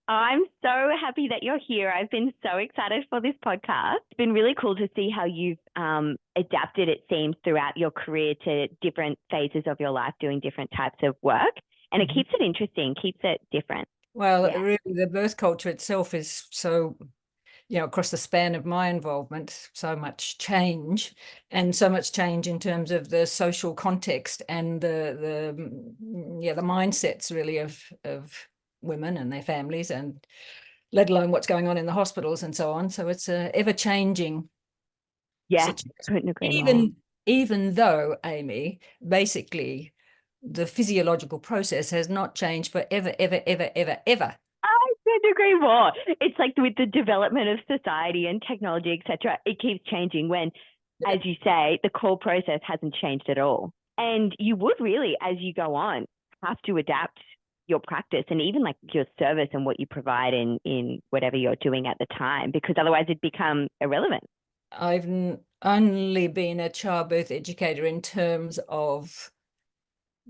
I'm so happy that you're here. I've been so excited for this podcast. It's been really cool to see how you've adapted, it seems, throughout your career to different phases of your life, doing different types of work. And it keeps it interesting, keeps it different. Well, Yeah. really, the birth culture itself is so, across the span of my involvement, so much change, and so much change in terms of the social context and the mindsets really of women and their families, and let alone what's going on in the hospitals and so on. So it's a ever changing Yeah. situation. Couldn't agree more. Even though, Amy, basically the physiological process has not changed forever, ever, ever, ever, ever. I couldn't agree more. It's like with the development of society and technology, etc., it keeps changing when, as you say, the core process hasn't changed at all. And you would really, as you go on, have to adapt your practice and even like your service and what you provide in whatever you're doing at the time, because otherwise it'd become irrelevant. I've only been a childbirth educator in terms of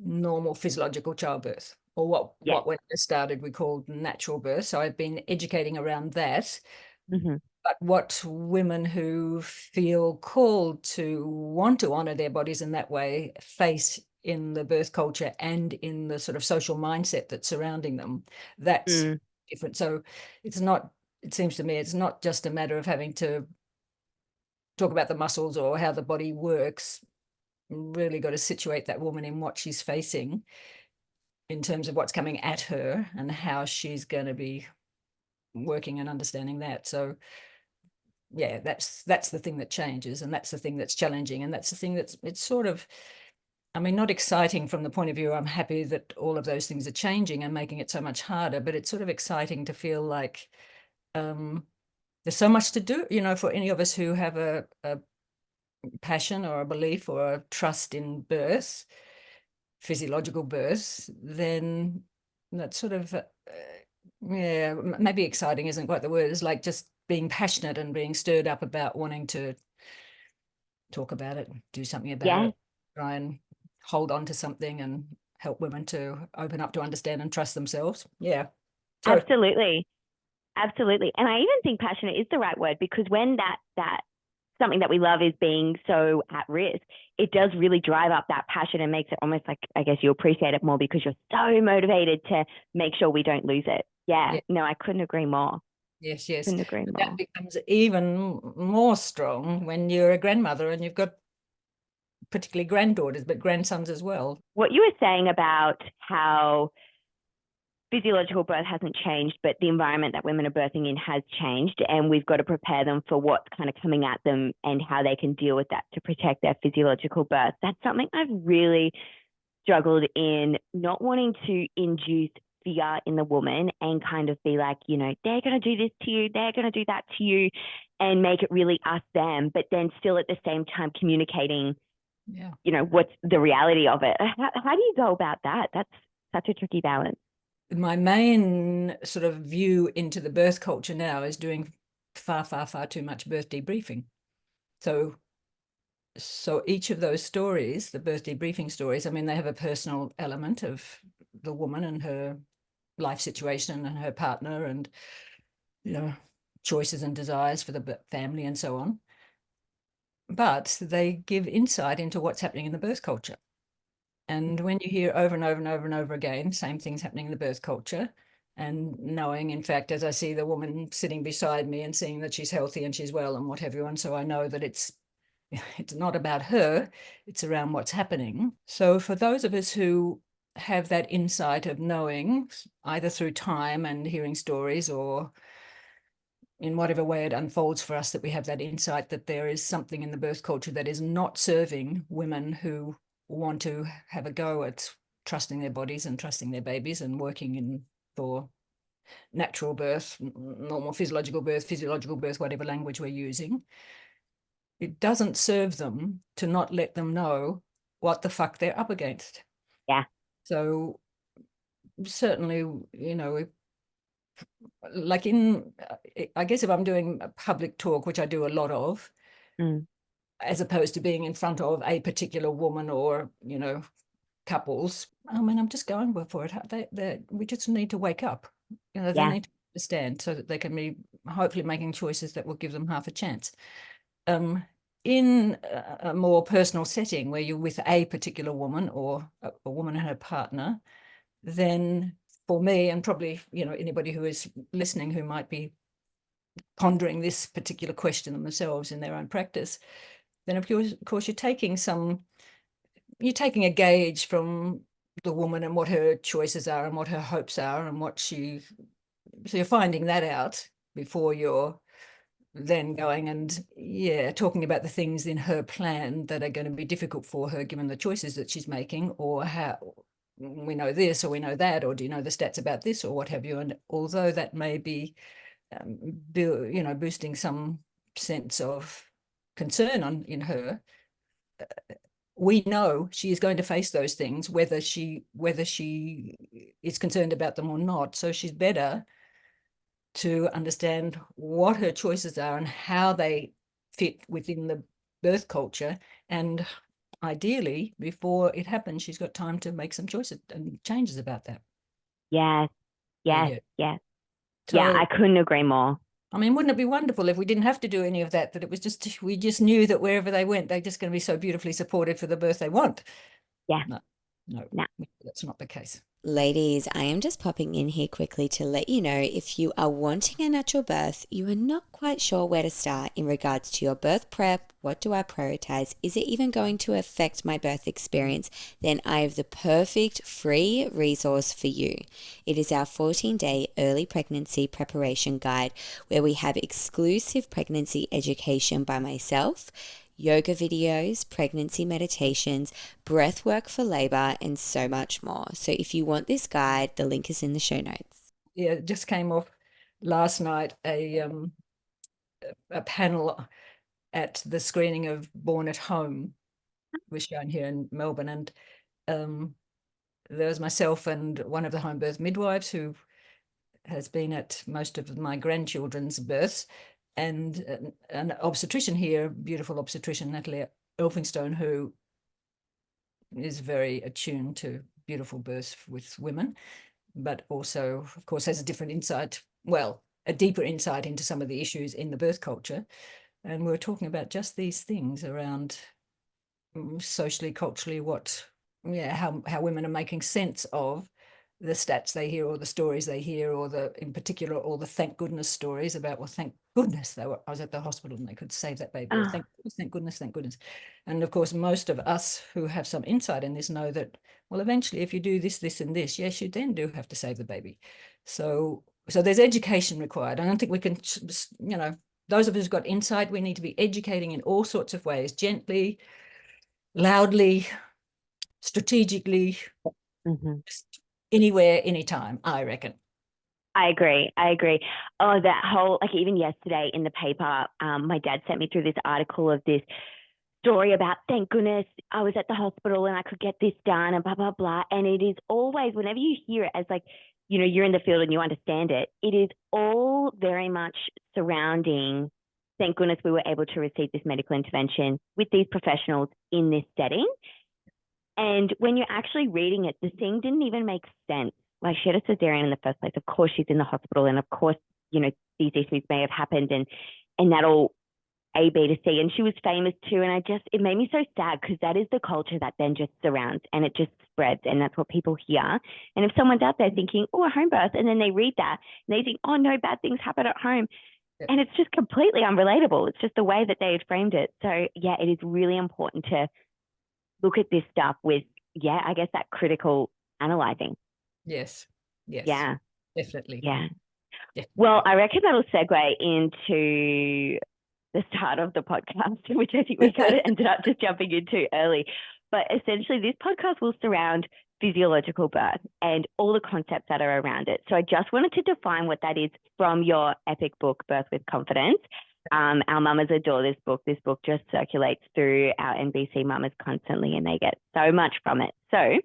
normal physiological childbirth, or Yeah. what when I started we called natural birth. So I've been educating around that. Mm-hmm. But what women who feel called to want to honor their bodies in that way face in the birth culture and in the sort of social mindset that's surrounding them, that's Mm. different. So it's not, it seems to me, it's not just a matter of having to talk about the muscles or how the body works. Really got to situate that woman in what she's facing in terms of what's coming at her and how she's going to be working and understanding that. So yeah, that's the thing that changes, and that's the thing that's challenging, and that's the thing that's, it's sort of, I mean, not exciting from the point of view I'm happy that all of those things are changing and making it so much harder, but it's sort of exciting to feel like there's so much to do, for any of us who have a passion or a belief or a trust in birth, physiological birth, then that sort of yeah, maybe exciting isn't quite the word. It's like just being passionate and being stirred up about wanting to talk about it, do something about Yeah. it, try and hold on to something and help women to open up to understand and trust themselves. Yeah. So Absolutely. Absolutely. And I even think passionate is the right word, because when that something that we love is being so at risk, it does really drive up that passion and makes it almost like, I guess you appreciate it more because you're so motivated to make sure we don't lose it. Yeah. yeah, No, I couldn't agree more. yes, yes. Couldn't agree But that more. becomes even more strong when you're a grandmother and you've got particularly granddaughters, but grandsons as well. What you were saying about how physiological birth hasn't changed, but the environment that women are birthing in has changed, and we've got to prepare them for what's kind of coming at them and how they can deal with that to protect their physiological birth. That's something I've really struggled in, not wanting to induce fear in the woman and kind of be like, they're going to do this to you, they're going to do that to you, and make it really us them, but then still at the same time communicating, Yeah. what's the reality of it. How do you go about that? That's such a tricky balance. My main sort of view into the birth culture now is doing far, far, far too much birth debriefing. So each of those stories, the birth debriefing stories, I mean, they have a personal element of the woman and her life situation and her partner and, choices and desires for the family and so on. But they give insight into what's happening in the birth culture. And when you hear over and over and over and over again, same things happening in the birth culture, and knowing, in fact, as I see the woman sitting beside me and seeing that she's healthy and she's well and what have you, and so I know that it's not about her, it's around what's happening. So for those of us who have that insight of knowing, either through time and hearing stories or in whatever way it unfolds for us, that we have that insight that there is something in the birth culture that is not serving women who want to have a go at trusting their bodies and trusting their babies and working in for natural birth, normal physiological birth, whatever language we're using. It doesn't serve them to not let them know what the fuck they're up against. Yeah. So certainly, like I guess if I'm doing a public talk, which I do a lot of, Mm. as opposed to being in front of a particular woman or, couples, I mean, I'm just going for it. We just need to wake up. They Yeah. need to understand, so that they can be hopefully making choices that will give them half a chance. In a more personal setting where you're with a particular woman or a woman and her partner, then for me, and probably, you know, anybody who is listening who might be pondering this particular question themselves in their own practice, then of course you're taking a gauge from the woman and what her choices are and what her hopes are and so you're finding that out before you're then going and talking about the things in her plan that are going to be difficult for her given the choices that she's making, or how we know this or we know that, or do you know the stats about this or what have you. And although that may be boosting some sense of concern in her, we know she is going to face those things whether she is concerned about them or not. So she's better to understand what her choices are and how they fit within the birth culture. And ideally, before it happens, she's got time to make some choices and changes about that. Yes, yes, Yeah. yes. So, yeah, I couldn't agree more. I mean, wouldn't it be wonderful if we didn't have to do any of that, that it was just, we just knew that wherever they went, they're just going to be so beautifully supported for the birth they want? Yeah. No, No. that's not the case. Ladies, I am just popping in here quickly to let you know, if you are wanting a natural birth, you are not quite sure where to start in regards to your birth prep. What do I prioritize? Is it even going to affect my birth experience? Then I have the perfect free resource for you. It is our 14-day early pregnancy preparation guide, where we have exclusive pregnancy education by myself, yoga videos, pregnancy meditations, breath work for labor, and so much more. So if you want this guide, the link is in the show notes. Yeah, it just came off last night, a panel at the screening of Born at Home was shown here in Melbourne, and there was myself and one of the home birth midwives who has been at most of my grandchildren's births, and an obstetrician here, beautiful obstetrician Natalie Elphinstone, who is very attuned to beautiful births with women, but also, of course, has a different insight, a deeper insight into some of the issues in the birth culture. And we were talking about just these things around socially, culturally, how women are making sense of the stats they hear or the stories they hear, or in particular, all the thank goodness stories about, well, thank goodness I was at the hospital and they could save that baby. Or thank goodness. And of course, most of us who have some insight in this know that, well, eventually, if you do this, this, and this, yes, you then do have to save the baby. So there's education required. I don't think we can, those of us who've got insight, we need to be educating in all sorts of ways, gently, loudly, strategically, anywhere, anytime, I reckon. I agree. Oh, that whole, like even yesterday in the paper, my dad sent me through this article of this story about, thank goodness I was at the hospital and I could get this done and blah, blah, blah. And it is always, whenever you hear it as like, you're in the field and you understand it, it is all very much surrounding, thank goodness we were able to receive this medical intervention with these professionals in this setting. And when you're actually reading it, the thing didn't even make sense. Like, she had a cesarean in the first place. Of course, she's in the hospital. And of course, these issues may have happened, and that'll A, B to C. And she was famous too. And it made me so sad, because that is the culture that then just surrounds and it just spreads. And that's what people hear. And if someone's out there thinking, oh, a home birth, and then they read that and they think, oh, no, bad things happen at home. Yep. And it's just completely unrelatable. It's just the way that they had framed it. So yeah, it is really important to look at this stuff with, I guess that critical analyzing. Yes. Yeah. Definitely. Yeah. Well, I reckon that'll segue into the start of the podcast, which I think we kind of ended up just jumping into early. But essentially, this podcast will surround physiological birth and all the concepts that are around it. So I just wanted to define what that is from your epic book, Birth with Confidence. Our mamas adore this book. This book just circulates through our NBC mamas constantly, and they get so much from it. So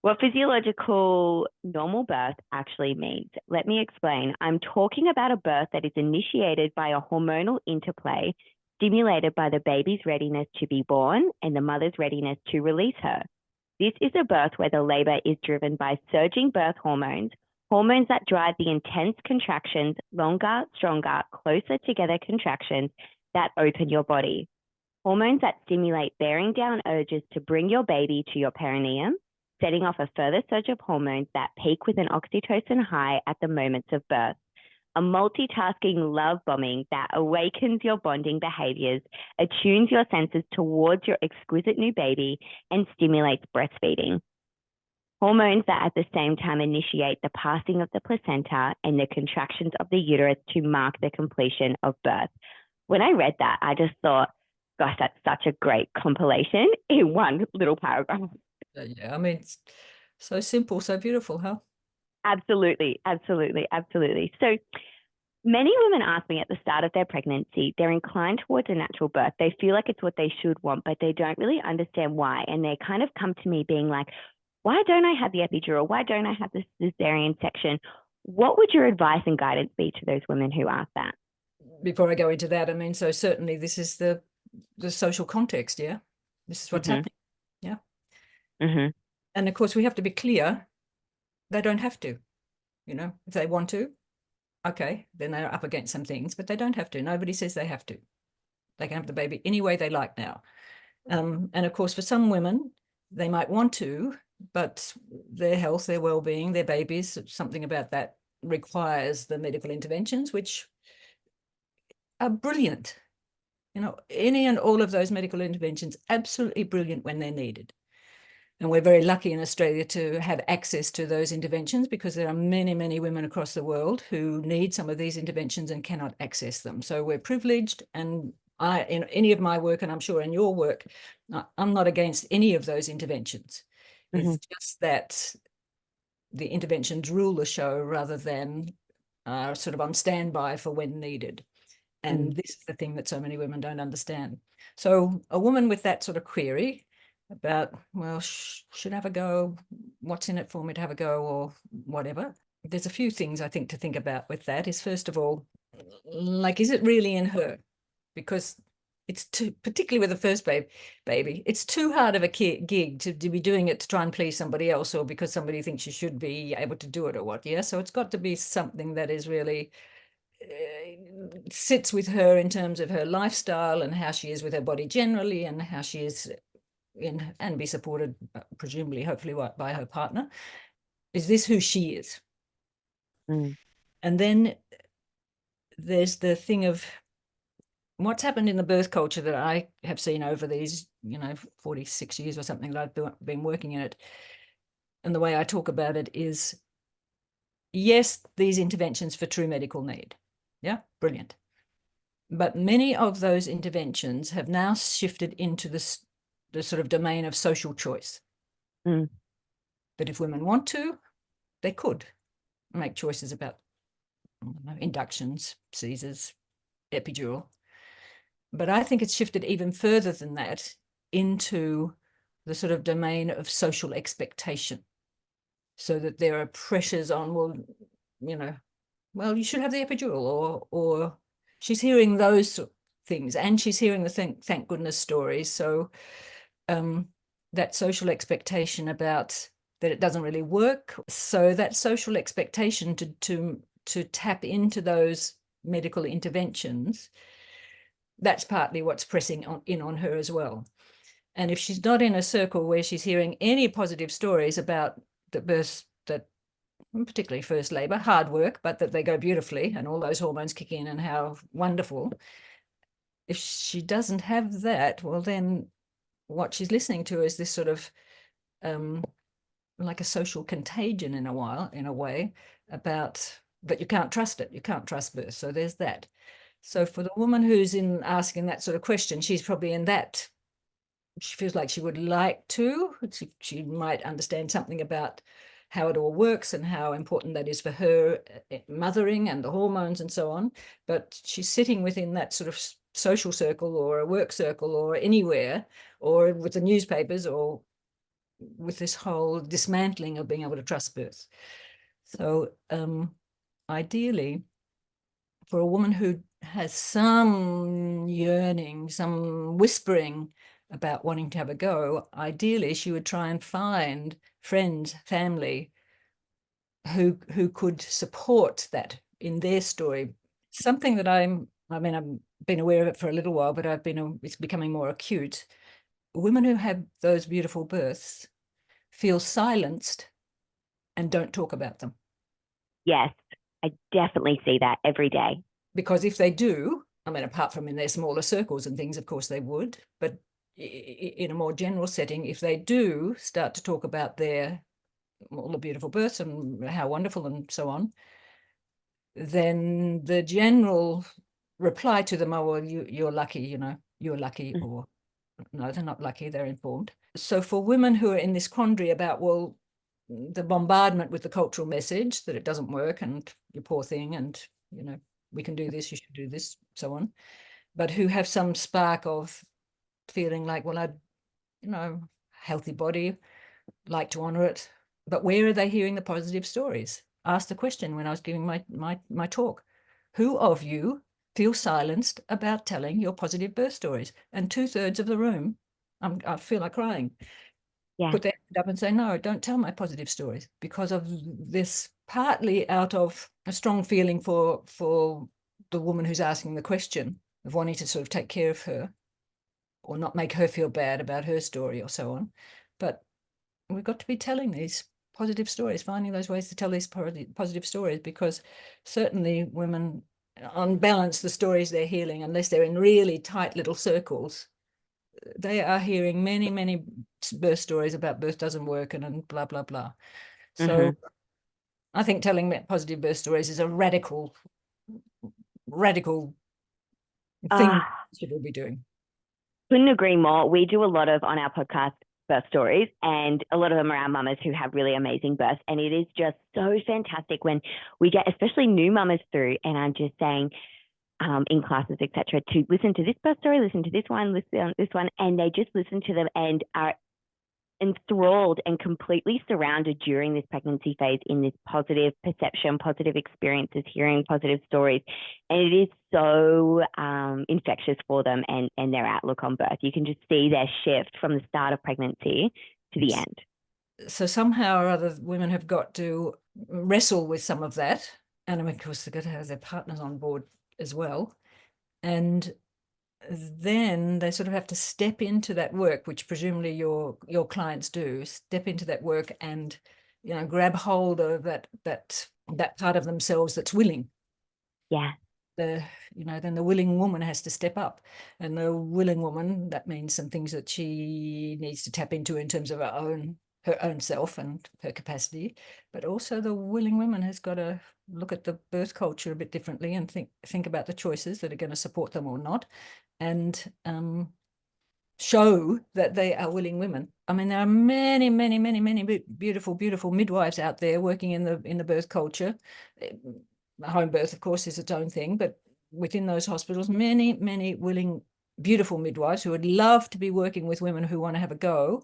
what physiological normal birth actually means, let me explain. I'm talking about a birth that is initiated by a hormonal interplay stimulated by the baby's readiness to be born and the mother's readiness to release her. This is a birth where the labor is driven by surging birth hormones, Hormones that drive the intense contractions, longer, stronger, closer together contractions that open your body. Hormones that stimulate bearing down urges to bring your baby to your perineum, setting off a further surge of hormones that peak with an oxytocin high at the moments of birth. A multitasking love bombing that awakens your bonding behaviors, attunes your senses towards your exquisite new baby, and stimulates breastfeeding. Hormones that at the same time initiate the passing of the placenta and the contractions of the uterus to mark the completion of birth. When I read that, I just thought, gosh, that's such a great compilation in one little paragraph. Yeah, I mean, it's so simple, so beautiful, huh? Absolutely, absolutely, absolutely. So many women ask me at the start of their pregnancy, they're inclined towards a natural birth. They feel like it's what they should want, but they don't really understand why. And they kind of come to me being like, why don't I have the epidural? Why don't I have the cesarean section? What would your advice and guidance be to those women who ask that? Before I go into that, I mean, so certainly this is the social context, yeah? This is what's happening, yeah? And of course, we have to be clear, they don't have to, you know, if they want to, okay, then they're up against some things, but they don't have to. Nobody says they have to. They can have the baby any way they like now. And of course, for some women, they might want to, but their health, their well-being, their babies, something about that requires the medical interventions, which are brilliant. You know, any and all of those medical interventions, absolutely brilliant when they're needed. And we're very lucky in Australia to have access to those interventions, because there are many, many women across the world who need some of these interventions and cannot access them. So we're privileged, and in any of my work, and I'm sure in your work, I'm not against any of those interventions. It's just that the interventions rule the show rather than sort of on standby for when needed. And this is the thing that so many women don't understand. So a woman with that sort of query about, well, should I have a go? What's in it for me to have a go, or whatever? There's a few things I think to think about with that. Is, first of all, like, is it really in her? Because it's too, particularly with the first baby, it's too hard of a gig to be doing it to try and please somebody else, or because somebody thinks you should be able to do it, or what. Yeah, so it's got to be something that is really sits with her in terms of her lifestyle and how she is with her body generally, and how she is in, and be supported, presumably, hopefully, by her partner. Is this who she is? And then there's the thing of what's happened in the birth culture that I have seen over these, 46 years or something that I've been working in it. And the way I talk about it is, yes, these interventions for true medical need. Yeah, brilliant. But many of those interventions have now shifted into the sort of domain of social choice. That if women want to, they could make choices about inductions, Caesars, epidural. But I think it's shifted even further than that into the sort of domain of social expectation. So that there are pressures on, well, you should have the epidural, or she's hearing those things, and she's hearing the thank goodness stories. So that social expectation about that it doesn't really work. So that social expectation to tap into those medical interventions, that's partly what's pressing on her as well. And if she's not in a circle where she's hearing any positive stories about the births, that particularly first labor, hard work, but that they go beautifully and all those hormones kick in and how wonderful. If she doesn't have that, well, then what she's listening to is this sort of like a social contagion in a way about that you can't trust it. You can't trust birth. So there's that. So for the woman who's in asking that sort of question, she's probably in that. She feels like she would like to. She might understand something about how it all works and how important that is for her mothering and the hormones and so on. But she's sitting within that sort of social circle or a work circle or anywhere, or with the newspapers, or with this whole dismantling of being able to trust birth. So ideally, for a woman who has some yearning, some whispering about wanting to have a go, ideally she would try and find friends, family, who could support that in their story. Something that I've been aware of it for a little while, but it's becoming more acute. Women who have those beautiful births feel silenced and don't talk about them. Yes, I definitely see that every day. Because if they do, apart from in their smaller circles and things, of course they would, but in a more general setting, if they do start to talk about all the beautiful births and how wonderful and so on, then the general reply to them, oh, well, you're lucky, you're lucky, or no, they're not lucky, they're informed. So for women who are in this quandary about, well, the bombardment with the cultural message that it doesn't work and you poor thing and, we can do this, you should do this, so on, but who have some spark of feeling like, well, healthy body, like to honor it, but where are they hearing the positive stories? Asked the question when I was giving my talk. Who of you feel silenced about telling your positive birth stories? And 2/3 of the room, I feel like crying. Yeah. Put their hand up and say, no, don't tell my positive stories, because of this, partly out of a strong feeling for the woman who's asking the question, of wanting to sort of take care of her or not make her feel bad about her story or so on. But we've got to be telling these positive stories, finding those ways to tell these positive stories, because certainly women, on balance, the stories they're hearing, unless they're in really tight little circles, they are hearing many, many birth stories about birth doesn't work and blah, blah, blah. So I think telling positive birth stories is a radical thing people will be doing. Couldn't agree more. We do a lot of, on our podcast, birth stories, and a lot of them are our mamas who have really amazing births. And it is just so fantastic when we get, especially new mamas through, and I'm just saying, in classes, etc., to listen to this birth story, listen to this one, listen to this one, and they just listen to them and are enthralled and completely surrounded during this pregnancy phase in this positive perception, positive experiences, hearing positive stories. And it is so infectious for them and their outlook on birth. You can just see their shift from the start of pregnancy to the end. So somehow or other, women have got to wrestle with some of that. And of course, they've got to have their partners on board as well. And then they sort of have to step into that work, which presumably your clients do, step into that work and, grab hold of that part of themselves that's willing. Yeah. Then the willing woman has to step up, and the willing woman, that means some things that she needs to tap into in terms of her own self and her capacity, but also the willing woman has got to look at the birth culture a bit differently and think about the choices that are going to support them or not, and show that they are willing women. There are many, many, many, many beautiful, beautiful midwives out there working in the birth culture. Home birth, of course, is its own thing, but within those hospitals, many, many willing, beautiful midwives who would love to be working with women who want to have a go.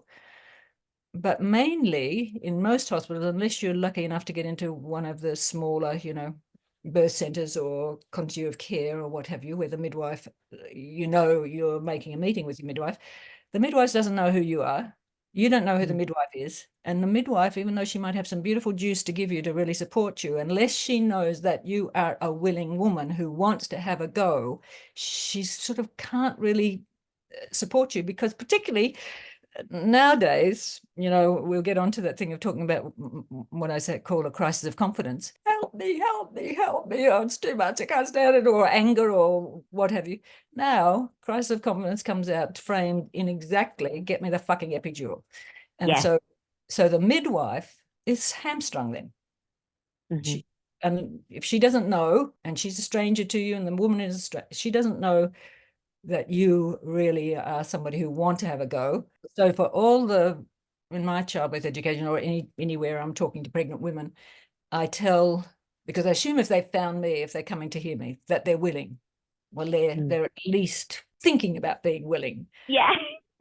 But mainly in most hospitals, unless you're lucky enough to get into one of the smaller, birth centers or continuity of care or what have you, where the midwife, you're making a meeting with your midwife, the midwife doesn't know who you are. You don't know who the midwife is. And the midwife, even though she might have some beautiful juice to give you to really support you, unless she knows that you are a willing woman who wants to have a go, she sort of can't really support you, because particularly nowadays, we'll get onto that thing of talking about what I call a crisis of confidence. Help me, help me, help me. Oh, it's too much. I can't stand it, or anger or what have you. Now, crisis of confidence comes out framed in exactly, get me the fucking epidural. And so the midwife is hamstrung then. And if she doesn't know, and she's a stranger to you, and the woman is a stranger, she doesn't know that you really are somebody who want to have a go. So for all in my childbirth education or anywhere I'm talking to pregnant women, I tell, because I assume if they've found me, if they're coming to hear me, that they're willing. Well, they're at least thinking about being willing. Yeah.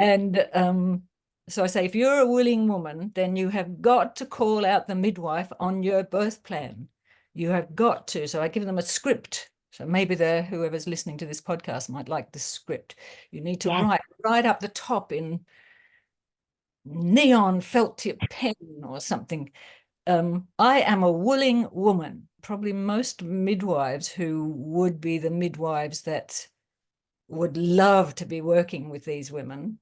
And so I say, if you're a willing woman, then you have got to call out the midwife on your birth plan. You have got to. So I give them a script. So maybe whoever's listening to this podcast might like this script. You need to write up the top in neon felt tip pen or something. I am a willing woman. Probably most midwives who would be the midwives that would love to be working with these women,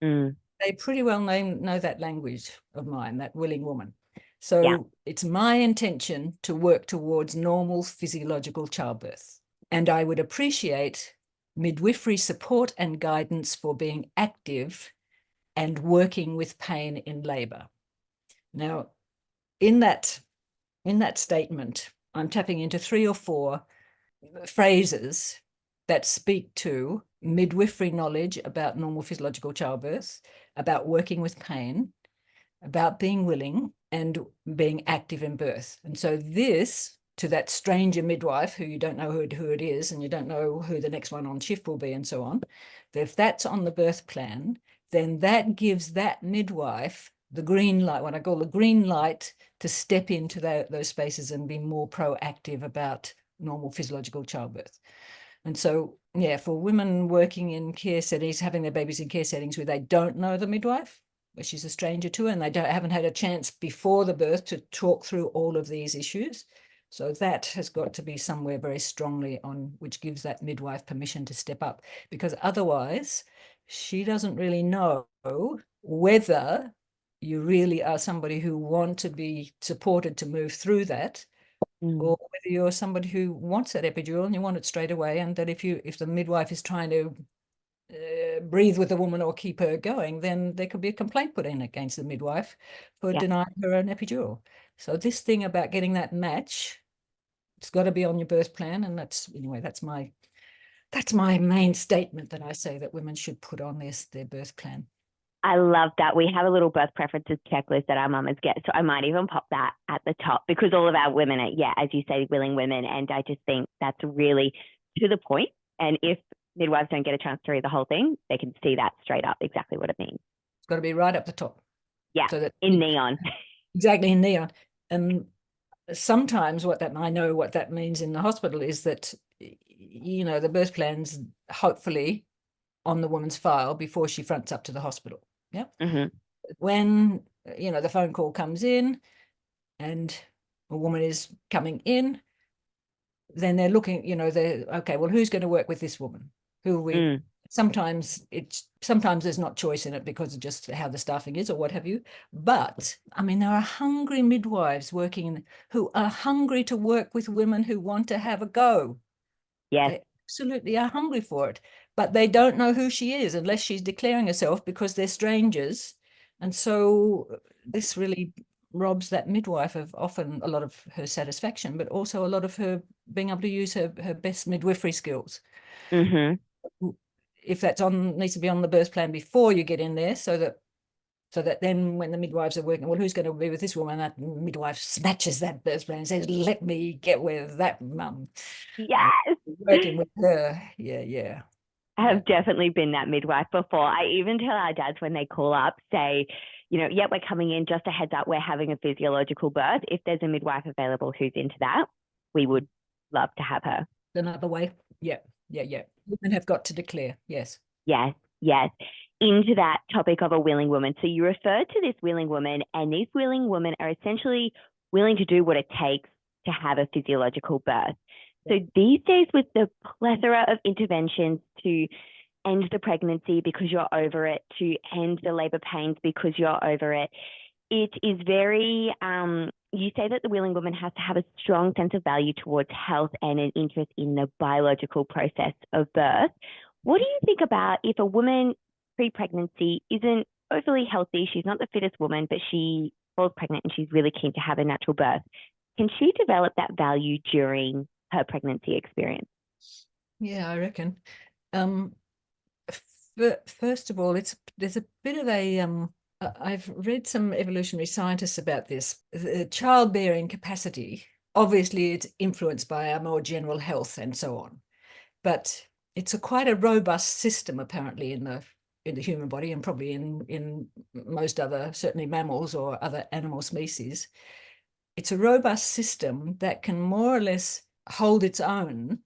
they pretty well know that language of mine, that willing woman. So it's my intention to work towards normal physiological childbirth. And I would appreciate midwifery support and guidance for being active and working with pain in labour. Now, in that statement, I'm tapping into 3 or 4 phrases that speak to midwifery knowledge about normal physiological childbirth, about working with pain, about being willing, and being active in birth. And so this, to that stranger midwife who you don't know who it is, and you don't know who the next one on shift will be, and so on, if that's on the birth plan, then that gives that midwife the green light, what I call the green light, to step into those spaces and be more proactive about normal physiological childbirth. And so, yeah, for women working in care settings, having their babies in care settings where they don't know the midwife, where she's a stranger to her, and they haven't had a chance before the birth to talk through all of these issues. So that has got to be somewhere very strongly on, which gives that midwife permission to step up, because otherwise she doesn't really know whether you really are somebody who want to be supported to move through that, or whether you're somebody who wants that epidural and you want it straight away, and that if the midwife is trying to breathe with the woman or keep her going, then there could be a complaint put in against the midwife for denying her an epidural. So this thing about getting that match, it's got to be on your birth plan, and that's my main statement that I say that women should put on their birth plan. I love that. We have a little birth preferences checklist that our mamas get. So I might even pop that at the top, because all of our women are, as you say, willing women. And I just think that's really to the point. And if midwives don't get a chance to read the whole thing, they can see that straight up exactly what it means. It's got to be right up the top. Yeah, so in neon. Exactly, in neon. And sometimes I know what that means in the hospital is that, the birth plan's hopefully on the woman's file before she fronts up to the hospital. Yeah. When, the phone call comes in and a woman is coming in, then they're looking, okay, well, who's going to work with this woman? Who we sometimes there's not choice in it because of just how the staffing is or what have you. But I mean, there are hungry midwives working who are hungry to work with women who want to have a go. Yes. They absolutely are hungry for it, but they don't know who she is unless she's declaring herself, because they're strangers. And so this really robs that midwife of often a lot of her satisfaction, but also a lot of her being able to use her best midwifery skills. If that's needs to be on the birth plan before you get in there, so that then when the midwives are working, well, who's going to be with this woman? That midwife snatches that birth plan and says, let me get with that mum. Yes. Working with her. Yeah. I have definitely been that midwife before. I even tell our dads when they call up, say, we're coming in, just a heads up, we're having a physiological birth. If there's a midwife available who's into that, we would love to have her. Another way. Yeah. Women have got to declare. Yes. Into that topic of a willing woman. So you referred to this willing woman, and these willing women are essentially willing to do what it takes to have a physiological birth. So these days, with the plethora of interventions to end the pregnancy because you're over it, to end the labor pains because you're over it, it is very, you say that the willing woman has to have a strong sense of value towards health and an interest in the biological process of birth. What do you think about if a woman pre-pregnancy isn't overly healthy, she's not the fittest woman, but she falls pregnant and she's really keen to have a natural birth? Can she develop that value during her pregnancy experience? Yeah, I reckon. First of all, there's a bit of a I've read some evolutionary scientists about this. The childbearing capacity, obviously it's influenced by our more general health and so on, but it's quite a robust system apparently in the human body, and probably in most other, certainly mammals or other animal species. It's a robust system that can more or less hold its own,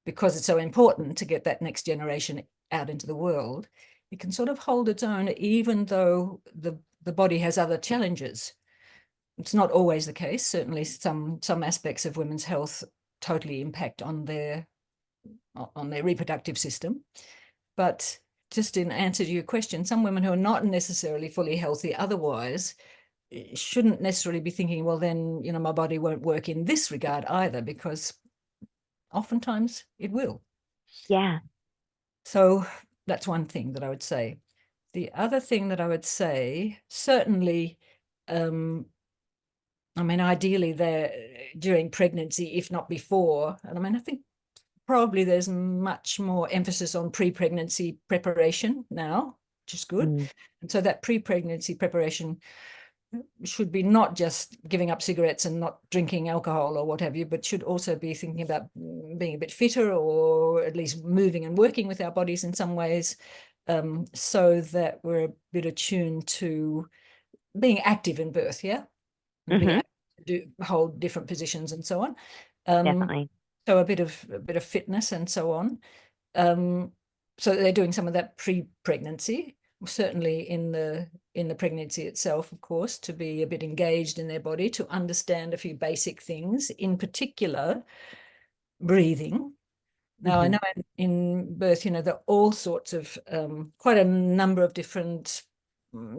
because it's so important to get that next generation out into the world. It can sort of hold its own even though the body has other challenges. it's not always the case. Certainly some aspects of women's health totally impact on their reproductive system. But just in answer to your question, some women who are not necessarily fully healthy otherwise shouldn't necessarily be thinking, well, then, you know, my body won't work in this regard either, because oftentimes it will. Yeah. So that's one thing that I would say. The other thing that I would say, certainly, I mean, ideally during pregnancy, if not before, and I mean, I think probably there's much more emphasis on pre-pregnancy preparation now, which is good. And so that pre-pregnancy preparation should be not just giving up cigarettes and not drinking alcohol or what have you, but should also be thinking about being a bit fitter, or at least moving and working with our bodies in some ways, so that we're a bit attuned to being active in birth, yeah? And being able to hold different positions and so on. Definitely. So a bit of fitness and so on. So they're doing some of that pre-pregnancy, certainly in the pregnancy itself, of course, to be a bit engaged in their body, to understand a few basic things, in particular, breathing. Now, I know in birth, you know, there are all sorts of, quite a number of different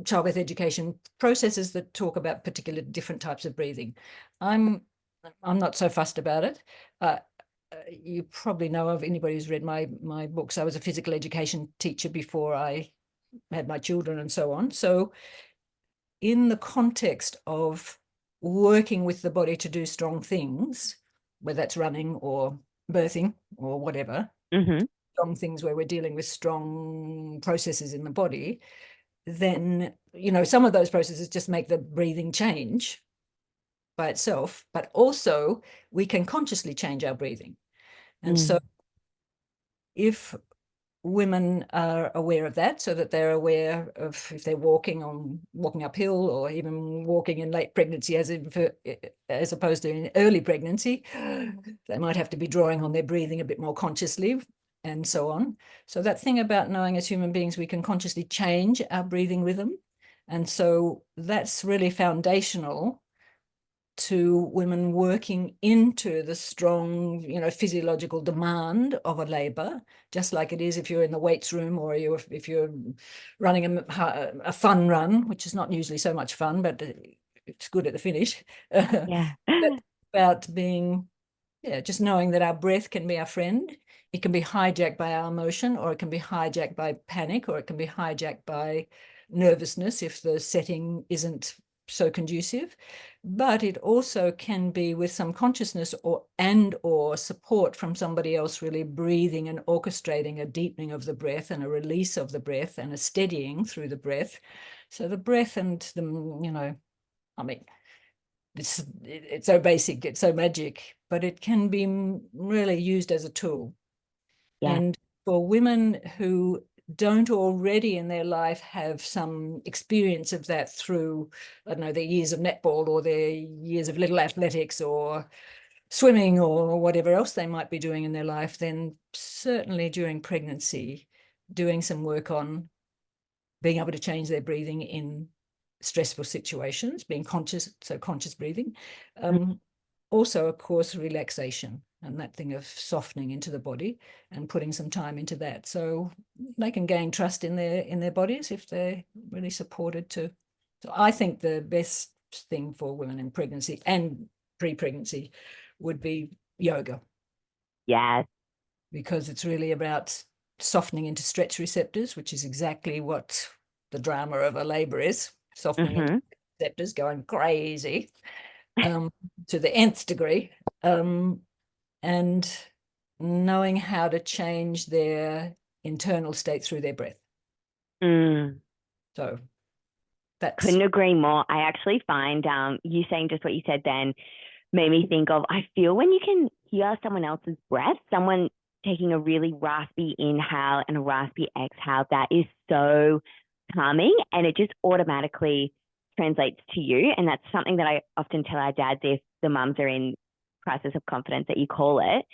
childbirth education processes that talk about particular different types of breathing. I'm not so fussed about it. You probably know of, anybody who's read my books, I was a physical education teacher before I had my children and so on. So in the context of working with the body to do strong things, whether that's running or birthing or whatever, strong things where we're dealing with strong processes in the body, then, you know, some of those processes just make the breathing change by itself, but also we can consciously change our breathing. And so if women are aware of that, so that they're aware of, if they're walking uphill, or even walking in late pregnancy as opposed to in early pregnancy, they might have to be drawing on their breathing a bit more consciously, and so on. So that thing about knowing as human beings we can consciously change our breathing rhythm. And so that's really foundational to women working into the strong, you know, physiological demand of a labor, just like it is if you're in the weights room, or if you're running a fun run, which is not usually so much fun, but it's good at the finish. Yeah. But about being, just knowing that our breath can be our friend. It can be hijacked by our emotion, or it can be hijacked by panic, or it can be hijacked by nervousness if the setting isn't so conducive. But it also can be with some consciousness or support from somebody else, really breathing and orchestrating a deepening of the breath and a release of the breath and a steadying through the breath. So the breath and the, you know, I mean, it's so basic, it's so magic, but it can be really used as a tool. And for women who don't already in their life have some experience of that through, I don't know, their years of netball or their years of little athletics or swimming or whatever else they might be doing in their life, then certainly during pregnancy, doing some work on being able to change their breathing in stressful situations, being conscious, so conscious breathing. Also, of course, relaxation and that thing of softening into the body and putting some time into that. So they can gain trust in their bodies if they're really supported to. So I think the best thing for women in pregnancy and pre-pregnancy would be yoga. Yes. Because it's really about softening into stretch receptors, which is exactly what the drama of a labor is, softening into receptors, going crazy. To the nth degree, and knowing how to change their internal state through their breath. So that's... Couldn't agree more. I actually find you saying just what you said then made me think of, I feel when you can hear someone else's breath, someone taking a really raspy inhale and a raspy exhale, that is so calming, and it just automatically translates to you. And that's something that I often tell our dads if the mums are in crisis of confidence, that you call it,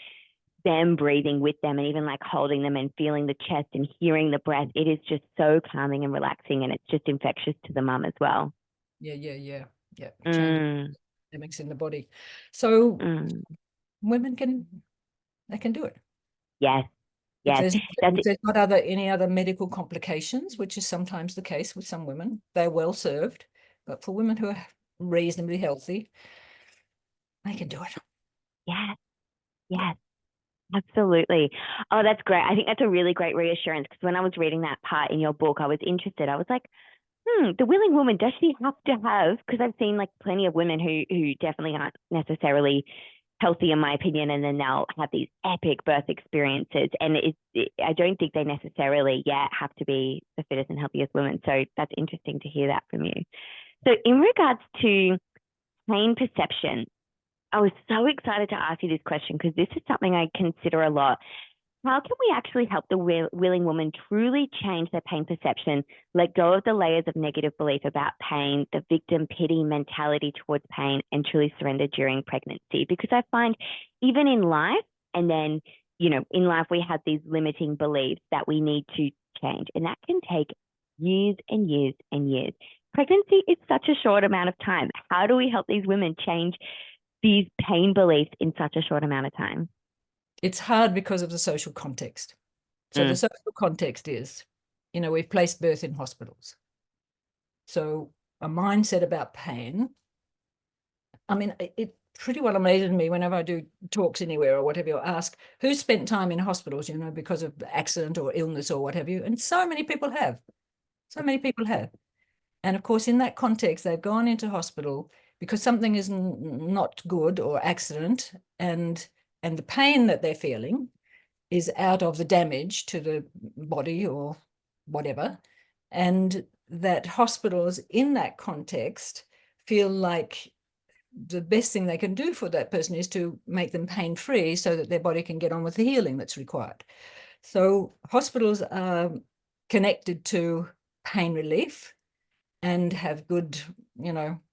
them breathing with them and even like holding them and feeling the chest and hearing the breath. It is just so calming and relaxing, and it's just infectious to the mum as well. Yeah. Yeah, change Mm, dynamics in the body. So mm. women they can do it. Yes, If yes. there's That's if there's not any other medical complications, which is sometimes the case with some women, they're well served. But for women who are reasonably healthy, they can do it. yes, yes. Absolutely. Oh, that's great. I think that's a really great reassurance, because when I was reading that part in your book, I was interested. I was like, the willing woman, does she have to have, because I've seen like plenty of women who definitely aren't necessarily healthy, in my opinion, and then they'll have these epic birth experiences. And I don't think they necessarily yet have to be the fittest and healthiest women. So that's interesting to hear that from you. So in regards to pain perception, I was so excited to ask you this question, because this is something I consider a lot. How can we actually help the willing woman truly change their pain perception, let go of the layers of negative belief about pain, the victim pity mentality towards pain, and truly surrender during pregnancy? Because I find even in life, and then, in life we have these limiting beliefs that we need to change, and that can take years and years and years. Pregnancy is such a short amount of time. How do we help these women change these pain beliefs in such a short amount of time? It's hard because of the social context. So the social context is, we've placed birth in hospitals. So a mindset about pain, I mean, it pretty well amazes me whenever I do talks anywhere or whatever, you'll ask, who's spent time in hospitals, because of accident or illness or what have you? And so many people have. So many people have. And of course, in that context, they've gone into hospital because something is not good or accident, and the pain that they're feeling is out of the damage to the body or whatever. And that hospitals in that context feel like the best thing they can do for that person is to make them pain-free so that their body can get on with the healing that's required. So hospitals are connected to pain relief and have good,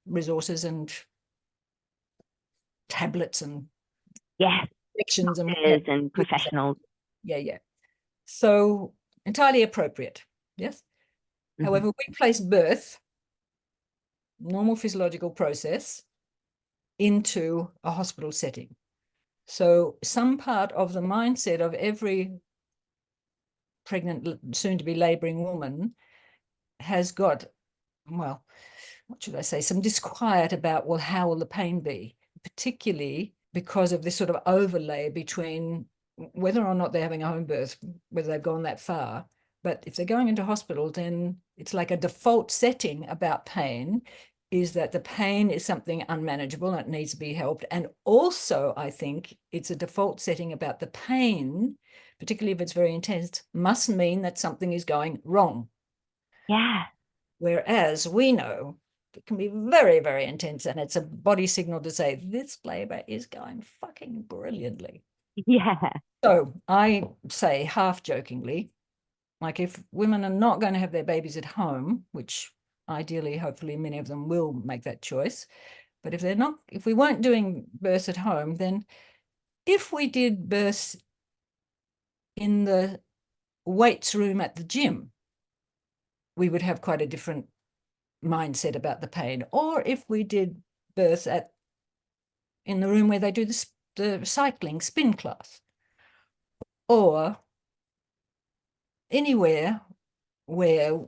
resources and tablets and injections and professionals. Yeah. So entirely appropriate. Yes. Mm-hmm. However, we place birth, normal physiological process, into a hospital setting. So some part of the mindset of every pregnant, soon to be laboring woman has got, well, what should I say, some disquiet about, well, how will the pain be? Particularly because of this sort of overlay between whether or not they're having a home birth, whether they've gone that far. But if they're going into hospital, then it's like a default setting about pain is that the pain is something unmanageable and it needs to be helped. And also, I think it's a default setting about the pain, particularly if it's very intense, must mean that something is going wrong. Yeah. Whereas we know it can be very, very intense, and it's a body signal to say this labor is going fucking brilliantly. Yeah. So I say half jokingly, like if women are not going to have their babies at home, which ideally, hopefully many of them will make that choice, but if we weren't doing births at home, then if we did births in the weights room at the gym, we would have quite a different mindset about the pain. Or if we did birth in the room where they do the cycling spin class, or anywhere where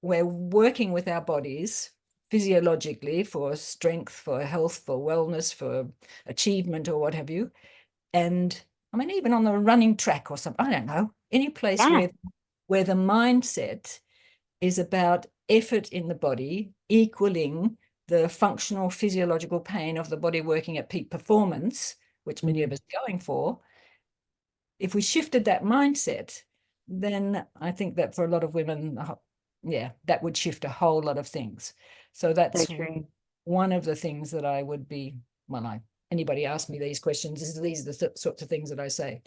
we're working with our bodies physiologically for strength, for health, for wellness, for achievement, or what have you. And I mean, even on the running track or something, I don't know, any place where the mindset is about effort in the body equaling the functional physiological pain of the body working at peak performance, which many of us are going for. If we shifted that mindset, then I think that for a lot of women, that would shift a whole lot of things. So that's So true. one of the things that I would be, anybody ask me these questions, these are the sorts of things that I say.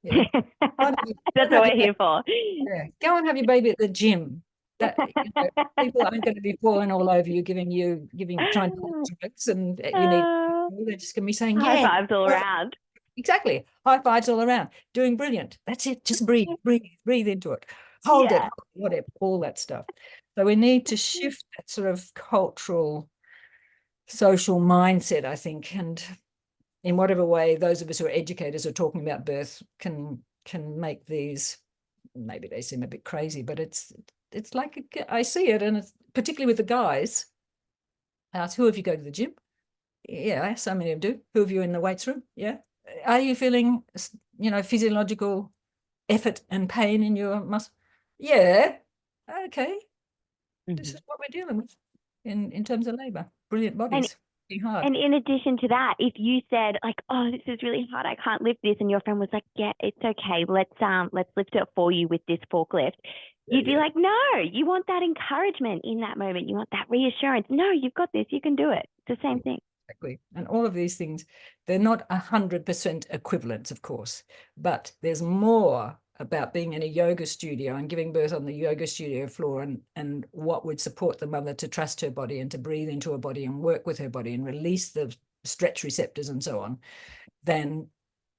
Yeah. That's what we're here for. Yeah. Go and have your baby at the gym. That people aren't going to be falling all over you, trying to hold drugs, and they're just going to be saying, high fives all around. Exactly. High fives all around. Doing brilliant. That's it. Just breathe into it. Hold it, whatever, all that stuff. So we need to shift that sort of cultural social mindset, I think, and in whatever way those of us who are educators are talking about birth can make these, maybe they seem a bit crazy, but it's like, I see it, and it's particularly with the guys. Ask, who of you go to the gym? Yeah, so many of them do. Who of you in the weights room? Yeah. Are you feeling, physiological effort and pain in your muscle? Yeah. Okay. This is what we're dealing with in terms of labour. Brilliant bodies. Hard. And in addition to that, if you said like, "Oh, this is really hard, I can't lift this," and your friend was like, "Yeah, it's okay. Let's lift it for you with this forklift," you'd be like, "No, you want that encouragement in that moment. You want that reassurance. No, you've got this. You can do it." It's the same thing. Exactly. And all of these things, they're not 100% equivalents, of course, but there's more about being in a yoga studio and giving birth on the yoga studio floor and what would support the mother to trust her body and to breathe into her body and work with her body and release the stretch receptors and so on, than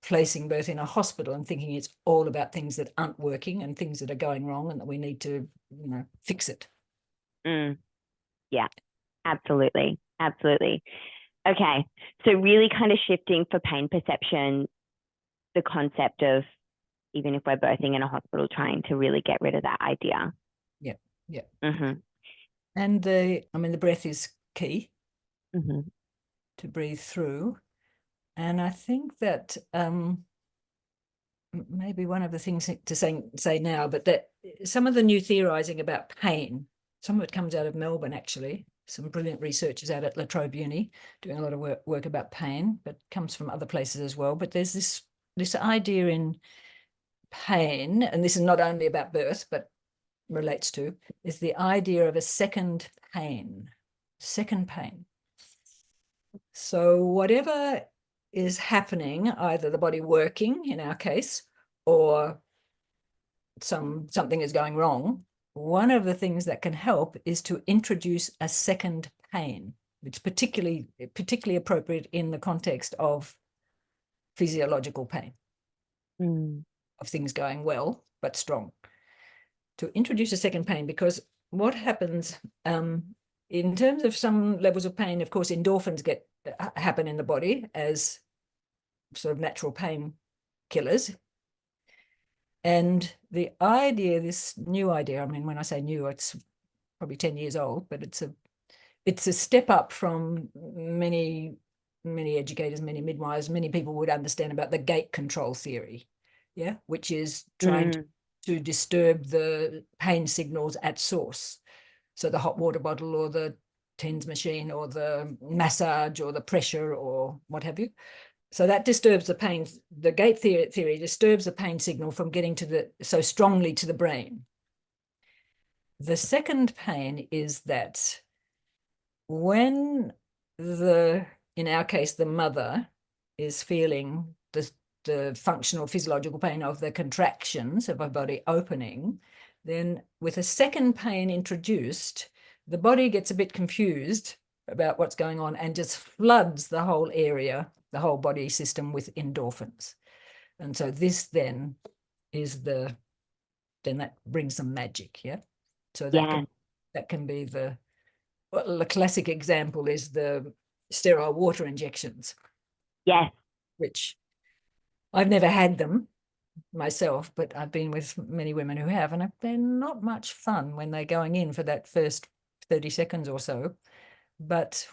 placing birth in a hospital and thinking it's all about things that aren't working and things that are going wrong and that we need to, fix it. Yeah, absolutely. Absolutely. Okay. So really kind of shifting for pain perception, the concept of, even if we're birthing in a hospital, trying to really get rid of that idea. Yeah. Yeah. And the breath is key to breathe through. And I think that maybe one of the things to say now, but that some of the new theorising about pain, some of it comes out of Melbourne, actually. Some brilliant researchers out at La Trobe Uni doing a lot of work about pain, but comes from other places as well. But there's this idea in pain, and this is not only about birth, but relates to, is the idea of a second pain. So whatever is happening, either the body working in our case, or something is going wrong, one of the things that can help is to introduce a second pain. It's particularly appropriate in the context of physiological pain, of things going well but strong. To introduce a second pain, because what happens in terms of some levels of pain, of course, endorphins happen in the body as sort of natural pain killers. And the idea, this new idea, I mean, when I say new, it's probably 10 years old, but it's a step up from many educators, many midwives, many people would understand about the gate control theory, which is trying to disturb the pain signals at source. So the hot water bottle or the TENS machine or the massage or the pressure or what have you. So that disturbs the pain. The gate theory disturbs the pain signal from getting so strongly to the brain. The second pain is that when in our case, the mother is feeling the functional physiological pain of the contractions of her body opening, then with a second pain introduced, the body gets a bit confused about what's going on and just floods the whole area, the whole body system with endorphins. And so this then is then that brings some magic, So that can be the classic example is the sterile water injections. Yes. Which I've never had them myself, but I've been with many women who have, and they're not much fun when they're going in for that first 30 seconds or so. But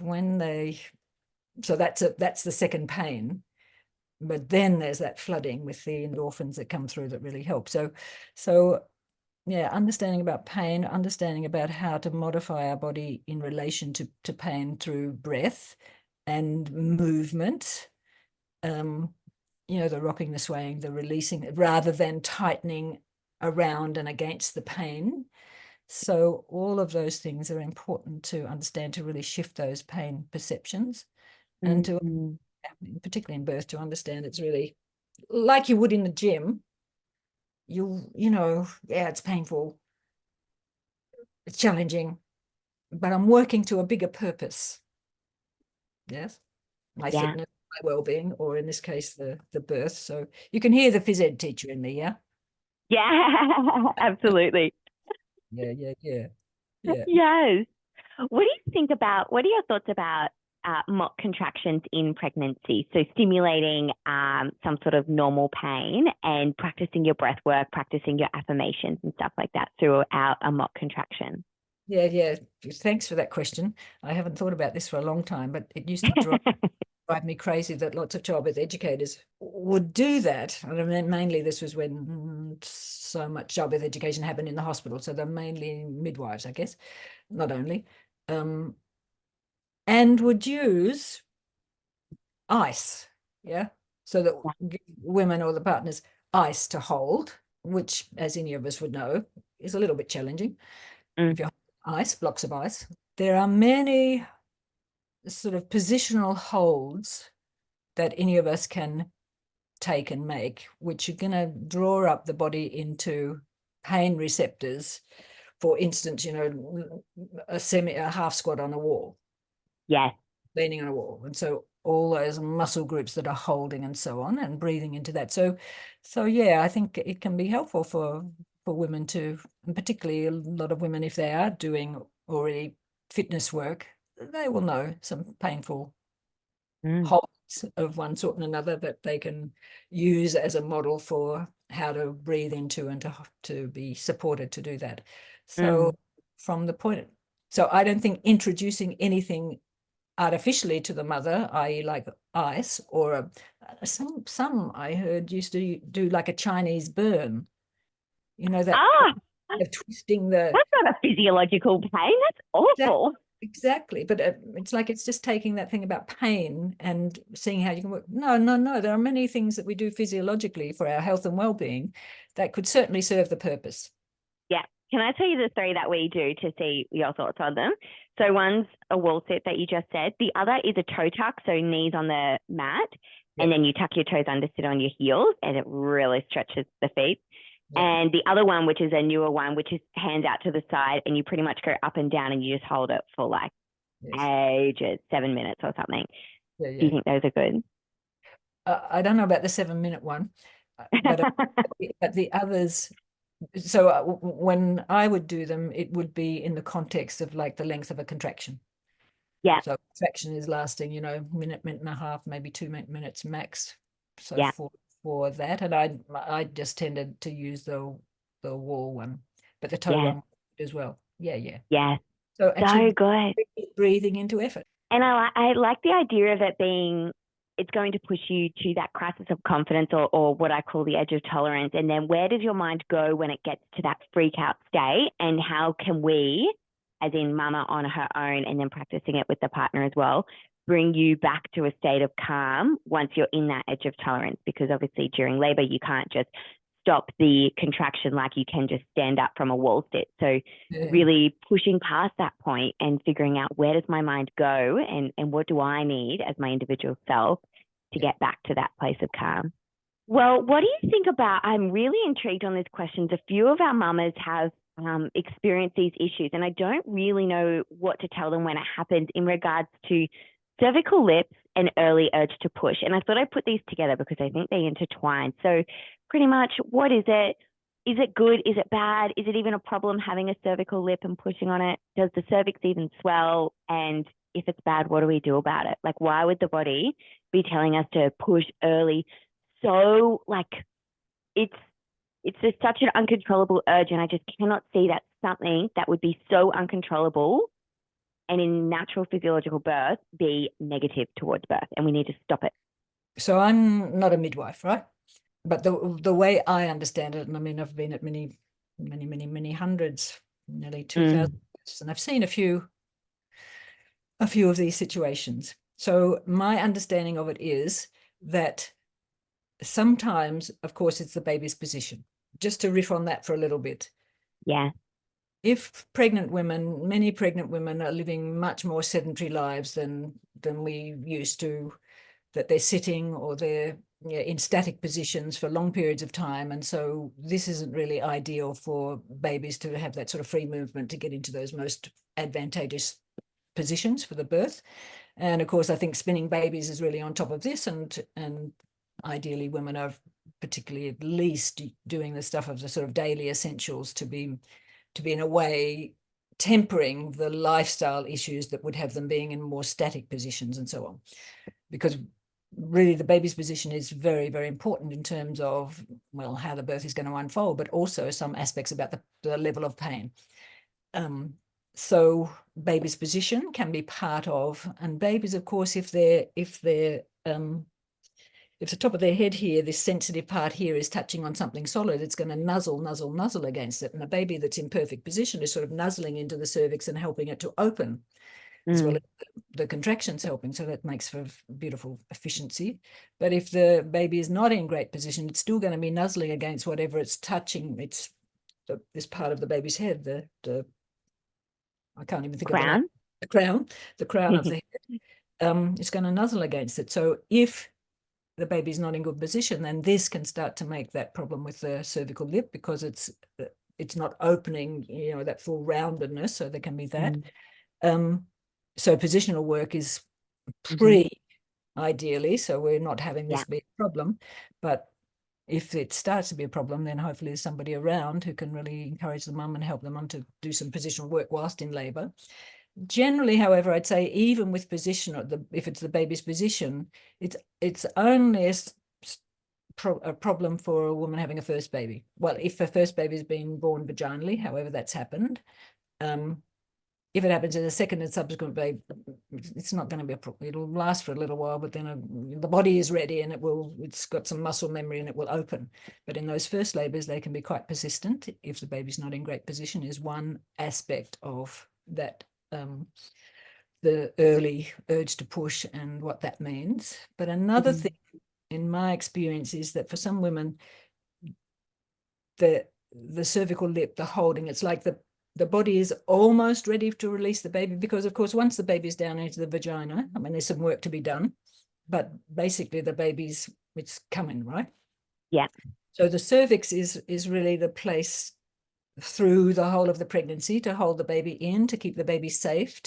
so that's the second pain. But then there's that flooding with the endorphins that come through that really help. So yeah, understanding about pain, understanding about how to modify our body in relation to pain through breath and movement, the rocking, the swaying, the releasing, rather than tightening around and against the pain. So all of those things are important to understand, to really shift those pain perceptions and to, particularly in birth, to understand it's really like you would in the gym. It's painful, it's challenging, but I'm working to a bigger purpose. Yes, my fitness, my well-being, or in this case, the birth. So you can hear the phys ed teacher in me, yeah? Yeah, absolutely. Yeah. Yes. What are your thoughts about mock contractions in pregnancy. So stimulating some sort of normal pain and practicing your breath work, practicing your affirmations and stuff like that throughout a mock contraction. Yeah. Thanks for that question. I haven't thought about this for a long time, but it used to drive me crazy that lots of childbirth educators would do that. And I mean, mainly this was when so much childbirth education happened in the hospital. So they're mainly midwives, I guess, not only. And would use ice, so that give women or the partners ice to hold, which, as any of us would know, is a little bit challenging. If you hold ice, blocks of ice. There are many sort of positional holds that any of us can take and make, which are going to draw up the body into pain receptors. For instance, a half squat on a wall. Yes. Leaning on a wall. And so all those muscle groups that are holding and so on, and breathing into that. So yeah, I think it can be helpful for women to, and particularly a lot of women, if they are doing already fitness work, they will know some painful holds of one sort and another that they can use as a model for how to breathe into and to be supported to do that. So from the point, so I don't think introducing anything artificially to the mother, i.e. like ice, or some I heard used to do like a Chinese burn, that of twisting the... That's not a physiological pain. That's awful. Exactly. But it's like it's just taking that thing about pain and seeing how you can work. No. There are many things that we do physiologically for our health and well-being that could certainly serve the purpose. Yeah. Can I tell you the three that we do to see your thoughts on them? So one's a wall sit that you just said. The other is a toe tuck, so knees on the mat, and then you tuck your toes under, sit on your heels, and it really stretches the feet. And the other one, which is a newer one, which is hands out to the side, and you pretty much go up and down and you just hold it for like ages, 7 minutes or something. Do you think those are good? I don't know about the 7-minute one, but the others. So when I would do them, it would be in the context of like the length of a contraction. Yeah. So contraction is lasting, minute and a half, maybe 2 minutes max. So for that, and I just tended to use the wall one, but the toe one as well. Yeah. So actually, good. Breathing into effort. And I like the idea of it being, it's going to push you to that crisis of confidence, or what I call the edge of tolerance. And then where does your mind go when it gets to that freak out state? And how can we, as in mama on her own and then practicing it with the partner as well, bring you back to a state of calm once you're in that edge of tolerance? Because obviously during labor, you can't just stop the contraction like you can just stand up from a wall sit. So really pushing past that point and figuring out, where does my mind go, and what do I need as my individual self to get back to that place of calm? Well, what do you think about, I'm really intrigued on these questions. A few of our mamas have experienced these issues, and I don't really know what to tell them when it happens in regards to cervical lips and early urge to push. And I thought I'd put these together because I think they intertwine. So pretty much, what is it? Is it good? Is it bad? Is it even a problem having a cervical lip and pushing on it? Does the cervix even swell? And if it's bad, what do we do about it? Like, why would the body be telling us to push early? So like, it's just such an uncontrollable urge, and I just cannot see that something that would be so uncontrollable and in natural physiological birth be negative towards birth, and we need to stop it. So I'm not a midwife, right? But the way I understand it, and I mean, I've been at many hundreds, nearly 2,000, and I've seen a few of these situations. So my understanding of it is that sometimes, of course, it's the baby's position. Just to riff on that for a little bit. Yeah. If many pregnant women are living much more sedentary lives than we used to, that they're sitting or they're in static positions for long periods of time. And so this isn't really ideal for babies to have that sort of free movement to get into those most advantageous positions for the birth. And of course, I think spinning babies is really on top of this, and ideally women are particularly at least doing the stuff of the sort of daily essentials to be in a way tempering the lifestyle issues that would have them being in more static positions and so on. Because really the baby's position is very, very important in terms of, well, how the birth is going to unfold, but also some aspects about the level of pain. So baby's position can be part of, and babies, of course, if the top of their head here, this sensitive part here is touching on something solid, it's going to nuzzle against it. And a baby that's in perfect position is sort of nuzzling into the cervix and helping it to open, as well as the contractions helping. So that makes for beautiful efficiency. But if the baby is not in great position, it's still going to be nuzzling against whatever it's touching. It's this part of the baby's head, the I can't even think of the crown of the head. It's going to nuzzle against it. So if the baby's not in good position, then this can start to make that problem with the cervical lip, because it's not opening, that full roundedness. So there can be that. So positional work is ideally, so we're not having this be a problem. But if it starts to be a problem, then hopefully there's somebody around who can really encourage the mum and help the mum to do some positional work whilst in labour. Generally, however, I'd say even with position, if it's the baby's position, it's only a problem for a woman having a first baby. Well, if her first baby is being born vaginally, however that's happened, if it happens in a second and subsequent baby, it's not going to be a problem. It'll last for a little while, but then the body is ready and it's got some muscle memory and it will open. But in those first labours, they can be quite persistent if the baby's not in great position, is one aspect of that, the early urge to push and what that means. But another thing in my experience is that for some women, the cervical lip, the holding, it's like the body is almost ready to release the baby, because of course, once the baby's down into the vagina, I mean, there's some work to be done, but basically the baby's, it's coming, right? Yeah. So the cervix is really the place through the whole of the pregnancy to hold the baby in, to keep the baby safe,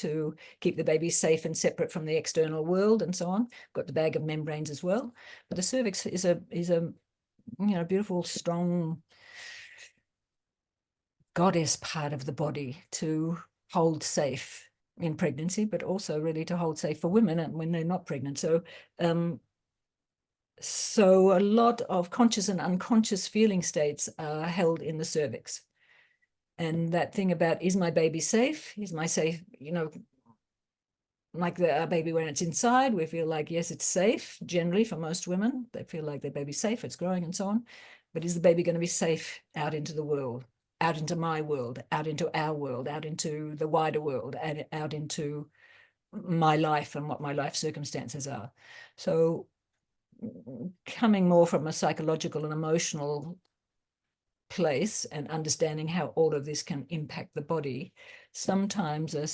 and separate from the external world and so on. Got the bag of membranes as well. But the cervix is a beautiful, strong goddess part of the body to hold safe in pregnancy, but also really to hold safe for women and when they're not pregnant. So a lot of conscious and unconscious feeling states are held in the cervix. And that thing about, is my baby safe? Is my safe, like a baby when it's inside, we feel like, yes, it's safe. Generally, for most women, they feel like their baby's safe, it's growing and so on. But is the baby going to be safe out into the world, out into my world, out into our world, out into the wider world, and out into my life and what my life circumstances are? So coming more from a psychological and emotional place and understanding how all of this can impact the body, sometimes a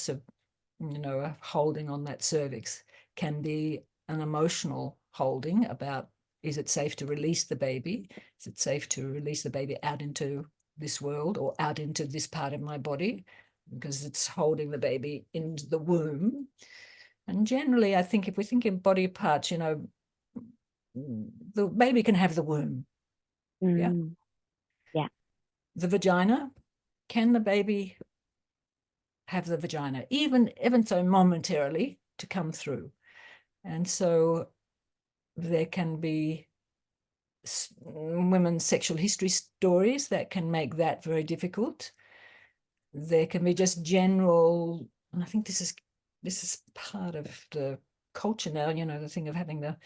holding on that cervix can be an emotional holding about, is it safe to release the baby? Is it safe to release the baby out into this world or out into this part of my body? Because it's holding the baby into the womb. And generally, I think if we think in body parts, the baby can have the womb. Yeah. The vagina, can the baby have the vagina, even so momentarily, to come through? And so there can be women's sexual history stories that can make that very difficult. There can be just general, and I think this is part of the culture now, the thing of having the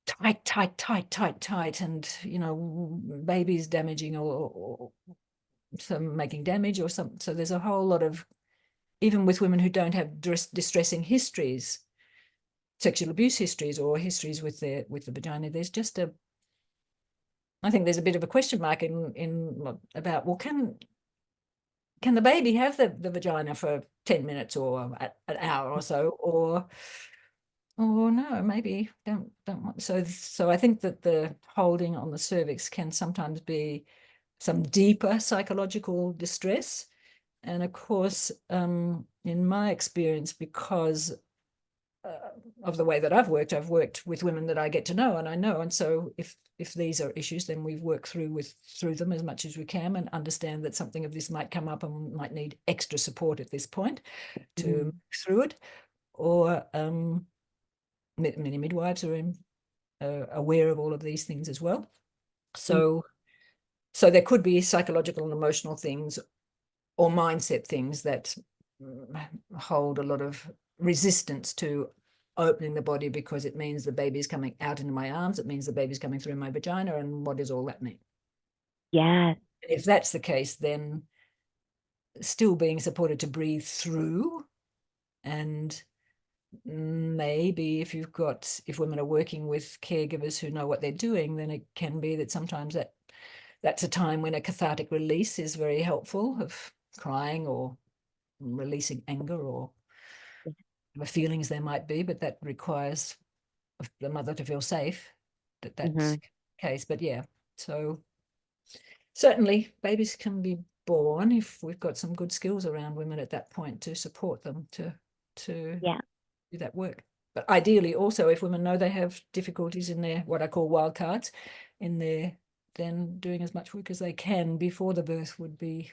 tight, and babies damaging or some making damage or some. So there's a whole lot of, even with women who don't have distressing histories, sexual abuse histories or histories with the vagina, there's just I think there's a bit of a question mark in about, well, can the baby have the vagina for 10 minutes or an hour or so, or no, maybe don't want. So I think that the holding on the cervix can sometimes be some deeper psychological distress. And of course, in my experience, because of the way that I've worked with women that I get to know, and I know. And so if if these are issues, then we work through them as much as we can and understand that something of this might come up and we might need extra support at this point to move through it. Or many midwives are aware of all of these things as well. So there could be psychological and emotional things or mindset things that hold a lot of resistance to opening the body, because it means the baby's coming out into my arms, it means the baby's coming through my vagina, and what does all that mean? Yeah. If that's the case, then still being supported to breathe through, and maybe if women are working with caregivers who know what they're doing, then it can be that sometimes that's a time when a cathartic release is very helpful, of crying or releasing anger or whatever feelings there might be, but that requires the mother to feel safe that's the case. But yeah, so certainly babies can be born if we've got some good skills around women at that point to support them to do that work. But ideally also, if women know they have difficulties in their, what I call wild cards, then doing as much work as they can before the birth would be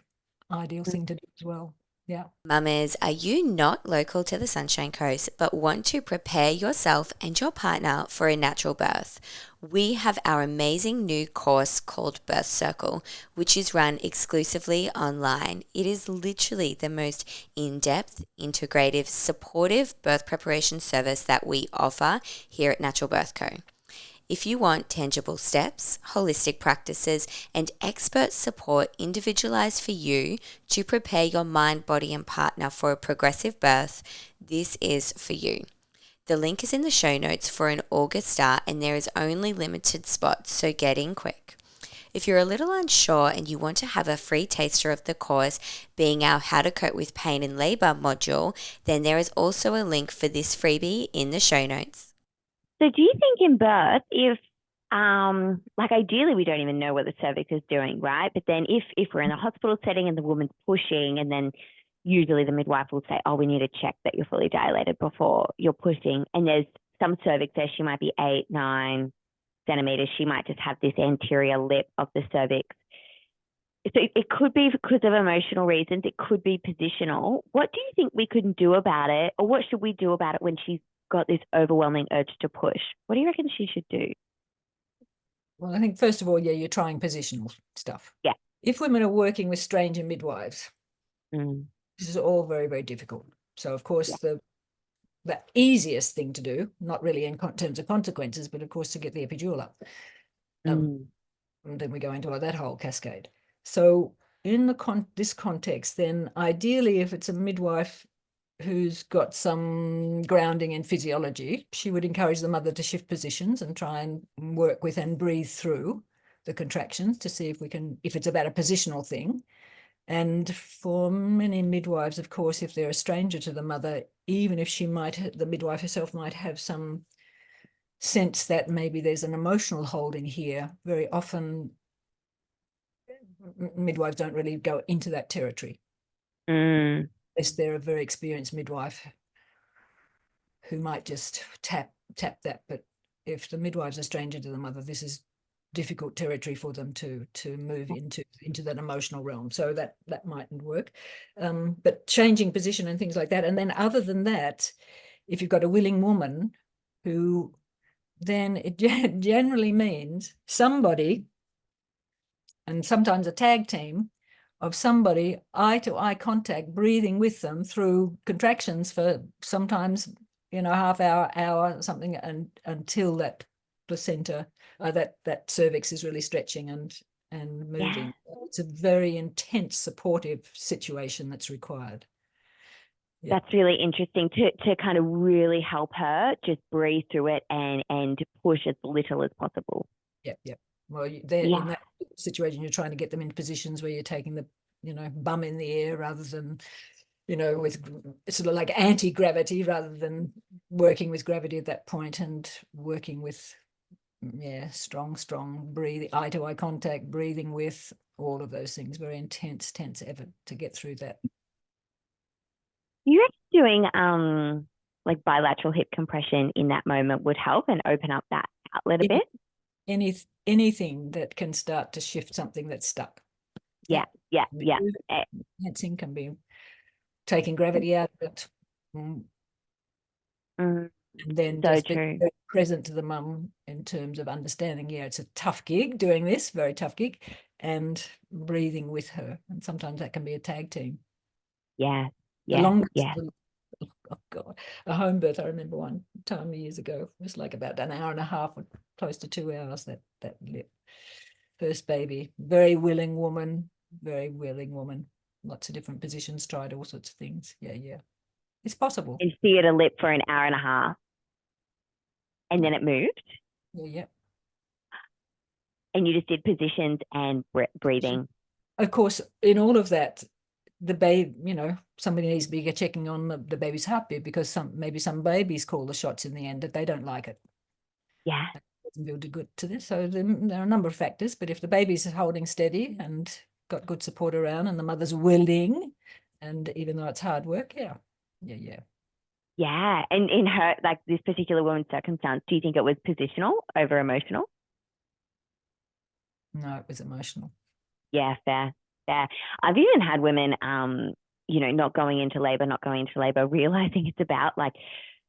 ideal thing to do as well. Yeah. Mamas, are you not local to the Sunshine Coast but want to prepare yourself and your partner for a natural birth? We have our amazing new course called Birth Circle, which is run exclusively online. It is literally the most in-depth, integrative, supportive birth preparation service that we offer here at Natural Birth Co. If you want tangible steps, holistic practices, and expert support individualized for you to prepare your mind, body, and partner for a progressive birth, this is for you. The link is in the show notes for an August start, and there is only limited spots, so get in quick. If you're a little unsure and you want to have a free taster of the course, being our How to Cope with Pain in Labour module, then there is also a link for this freebie in the show notes. So do you think in birth, if, ideally we don't even know what the cervix is doing, right? But then if we're in a hospital setting and the woman's pushing, and then usually the midwife will say, oh, we need to check that you're fully dilated before you're pushing. And there's some cervix there, she might be 8-9 centimeters. She might just have this anterior lip of the cervix. So it could be because of emotional reasons. It could be positional. What do you think we could do about it? Or what should we do about it when she's got this overwhelming urge to push? What do you reckon she should do? Well, I think first of all, you're trying positional stuff. Yeah. If women are working with stranger midwives, this is all very, very difficult. So of course, the easiest thing to do, not really in terms of consequences, but of course to get the epidural up. And then we go into that whole cascade. So in this context, then ideally, if it's a midwife who's got some grounding in physiology, she would encourage the mother to shift positions and try and work with and breathe through the contractions to see if it's about a positional thing. And for many midwives, of course, if they're a stranger to the mother, even if the midwife herself might have some sense that maybe there's an emotional holding here, very often midwives don't really go into that territory. Unless they're a very experienced midwife who might just tap that. But if the midwives are a stranger to the mother, this is difficult territory for them to move into that emotional realm. So that mightn't work. But changing position and things like that. And then other than that, if you've got a willing woman who, then it generally means somebody, and sometimes a tag team of somebody, eye-to-eye contact, breathing with them through contractions for sometimes, half hour, something, and until that placenta, that cervix is really stretching and moving. Yeah. It's a very intense, supportive situation that's required. Yeah. That's really interesting to kind of really help her just breathe through it and push as little as possible. Yep. Well, in that situation, you're trying to get them in positions where you're taking the, bum in the air rather than, with sort of like anti-gravity, rather than working with gravity at that point, and working with, strong breathing, eye-to-eye contact, breathing with, all of those things, very tense effort to get through that. You reckon doing bilateral hip compression in that moment would help and open up that outlet a bit? anything that can start to shift something that's stuck. Yeah. Dancing can be taking gravity out of it. Mm, And then so just being true. very present to the mum in terms of understanding, it's a tough gig doing this, very tough gig, and breathing with her. And sometimes that can be a tag team. Yeah. The Yeah. longest, Yeah. oh God, a home birth, I remember one time years ago, it was like about an hour and a half or close to 2 hours, that lip. First baby, very willing woman, lots of different positions, tried all sorts of things. Yeah. It's possible. And theatre lip for an hour and a half. And then it moved. Yeah. And you just did positions and breathing. Of course, in all of that, the baby, somebody needs to be checking on the baby's heartbeat, because maybe some babies call the shots in the end, that they don't like it. Yeah. It doesn't feel good to this. So there are a number of factors, but if the baby's holding steady and got good support around, and the mother's willing, and even though it's hard work, yeah. Yeah. And in her, like this particular woman's circumstance, do you think it was positional over emotional? No, it was emotional. Yeah, fair. I've even had women, not going into labor, realizing it's about like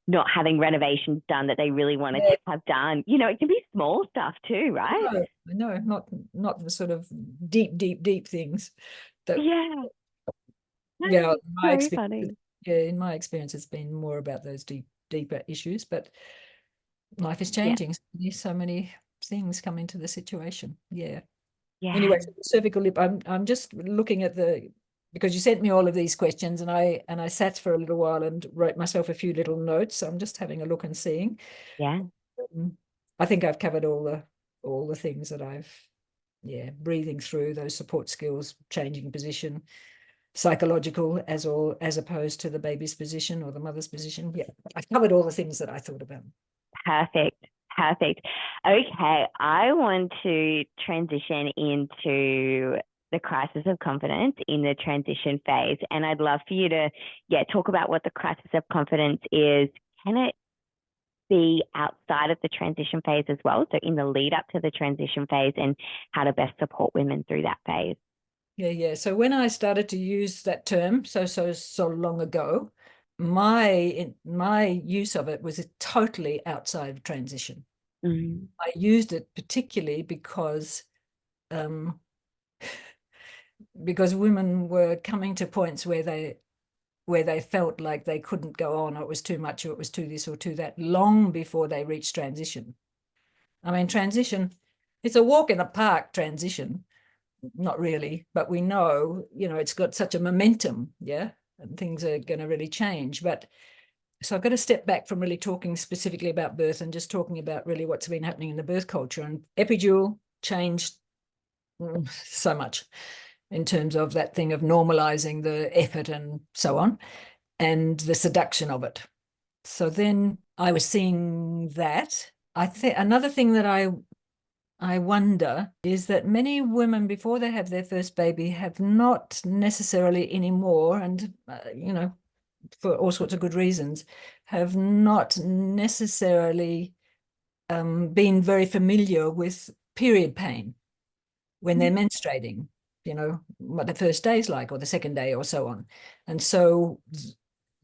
not having renovations done that they really wanted to have done. It can be small stuff too, right? No, not the sort of deep things. Very funny. Yeah, in my experience, it's been more about those deeper issues, but life is changing. Yeah. So many things come into the situation. Yeah. Anyway, so the cervical lip, I'm just looking at because you sent me all of these questions, and I sat for a little while and wrote myself a few little notes. So I'm just having a look and seeing. Yeah. I think I've covered all the things that breathing through those support skills, changing position, psychological as opposed to the baby's position or the mother's position. Yeah, I've covered all the things that I thought about. Perfect. Okay, I want to transition into the crisis of confidence in the transition phase. And I'd love for you to, talk about what the crisis of confidence is. Can it be outside of the transition phase as well? So in the lead up to the transition phase, and how to best support women through that phase. Yeah. So when I started to use that term so long ago, my use of it was totally outside of transition. I used it particularly because women were coming to points where they felt like they couldn't go on, or it was too much, or it was too this or too that, long before they reached transition. I mean, transition, it's a walk in the park, transition. Not really, but we know, it's got such a momentum, and things are going to really change. But so I've got to step back from really talking specifically about birth and just talking about really what's been happening in the birth culture. And epidural changed so much in terms of that thing of normalizing the effort and so on, and the seduction of it. So then I was seeing that. I think another thing that I wonder is that many women, before they have their first baby, have not necessarily anymore, and for all sorts of good reasons, have not necessarily been very familiar with period pain when they're menstruating, what the first day is like, or the second day, or so on. And so,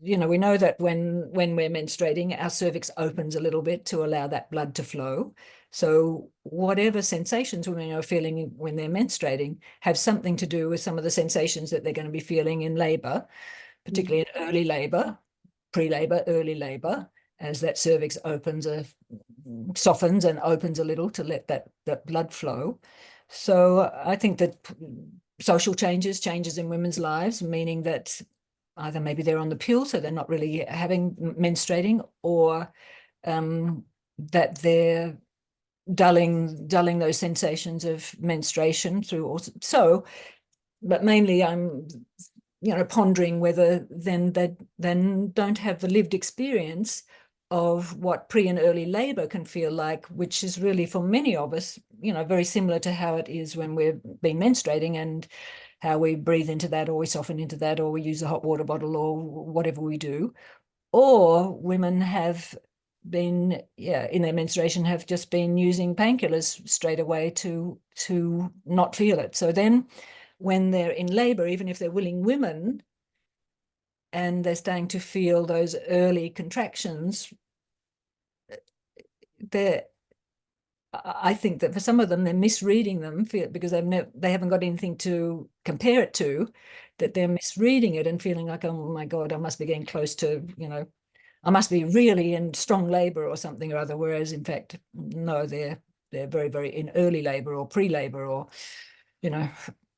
we know that when we're menstruating, our cervix opens a little bit to allow that blood to flow. So whatever sensations women are feeling when they're menstruating have something to do with some of the sensations that they're going to be feeling in labor, particularly in early labor, pre-labor, early labor, as that cervix softens and opens a little to let that blood flow. So I think that social changes in women's lives, meaning that either maybe they're on the pill, so they're not really menstruating, or that they're dulling those sensations of menstruation through also. So, but mainly I'm pondering whether then they then don't have the lived experience of what pre and early labor can feel like, which is really for many of us, very similar to how it is when we've been menstruating, and how we breathe into that, or we soften into that, or we use a hot water bottle, or whatever we do. Or women have been, in their menstruation, have just been using painkillers straight away to not feel it. So then when they're in labor, even if they're willing women and they're starting to feel those early contractions, I think that for some of them, they're misreading them because they haven't got anything to compare it to, that they're misreading it and feeling like, oh my God, I must be getting close to, I must be really in strong labor or something or other. Whereas in fact, no, they're very, very in early labor or pre-labor or,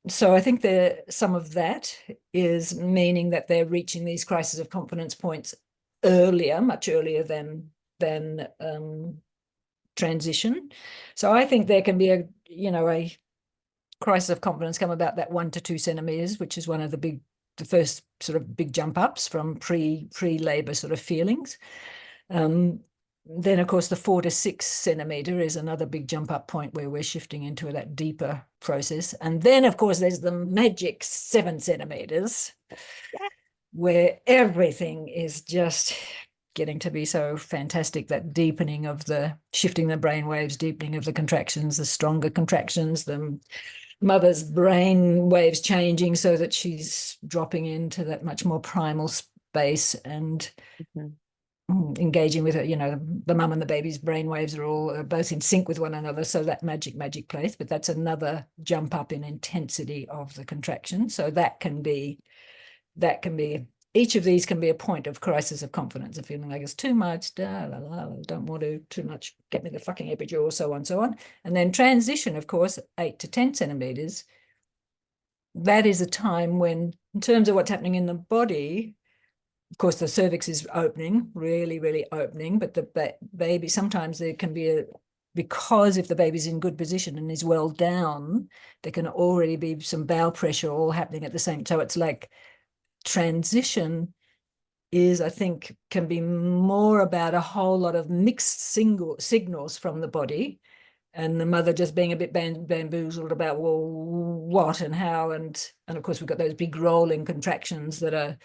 So I think some of that is meaning that they're reaching these crisis of confidence points earlier, much earlier than transition. So I think there can be a crisis of confidence come about that 1 to 2 centimeters, which is one of the first sort of big jump ups from pre-labor sort of feelings. Then of course the 4 to 6 centimeter is another big jump up point where we're shifting into that deeper process. And then of course there's the magic 7 centimeters where everything is just getting to be so fantastic, that deepening of the shifting the brain waves, deepening of the contractions, the stronger contractions, the mother's brain waves changing so that she's dropping into that much more primal space and engaging with it. The mum and the baby's brain waves are all both in sync with one another. So that magic place, but that's another jump up in intensity of the contraction. So that can be each of these can be a point of crisis of confidence, of feeling like it's too much, don't want to, too much, get me the fucking epidural, so on. And then transition, of course, 8 to 10 centimeters. That is a time when, in terms of what's happening in the body, of course, the cervix is opening, really, really opening, but the baby, sometimes there can be because if the baby's in good position and is well down, there can already be some bowel pressure all happening at the same. So it's like, transition is, I think, can be more about a whole lot of mixed signals from the body, and the mother just being a bit bamboozled about, well, what and how, and of course we've got those big rolling contractions that are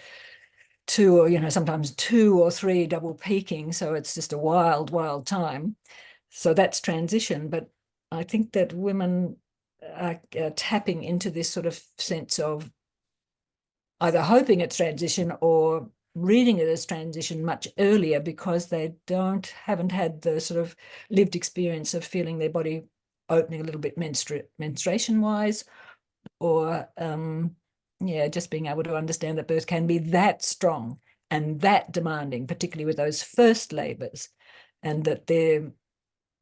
2 or sometimes 2 or 3 double peaking, so it's just a wild time. So that's transition. But I think that women are tapping into this sort of sense of either hoping it's transition or reading it as transition much earlier, because they haven't had the sort of lived experience of feeling their body opening a little bit menstruation wise, or just being able to understand that birth can be that strong and that demanding, particularly with those first labors, and that their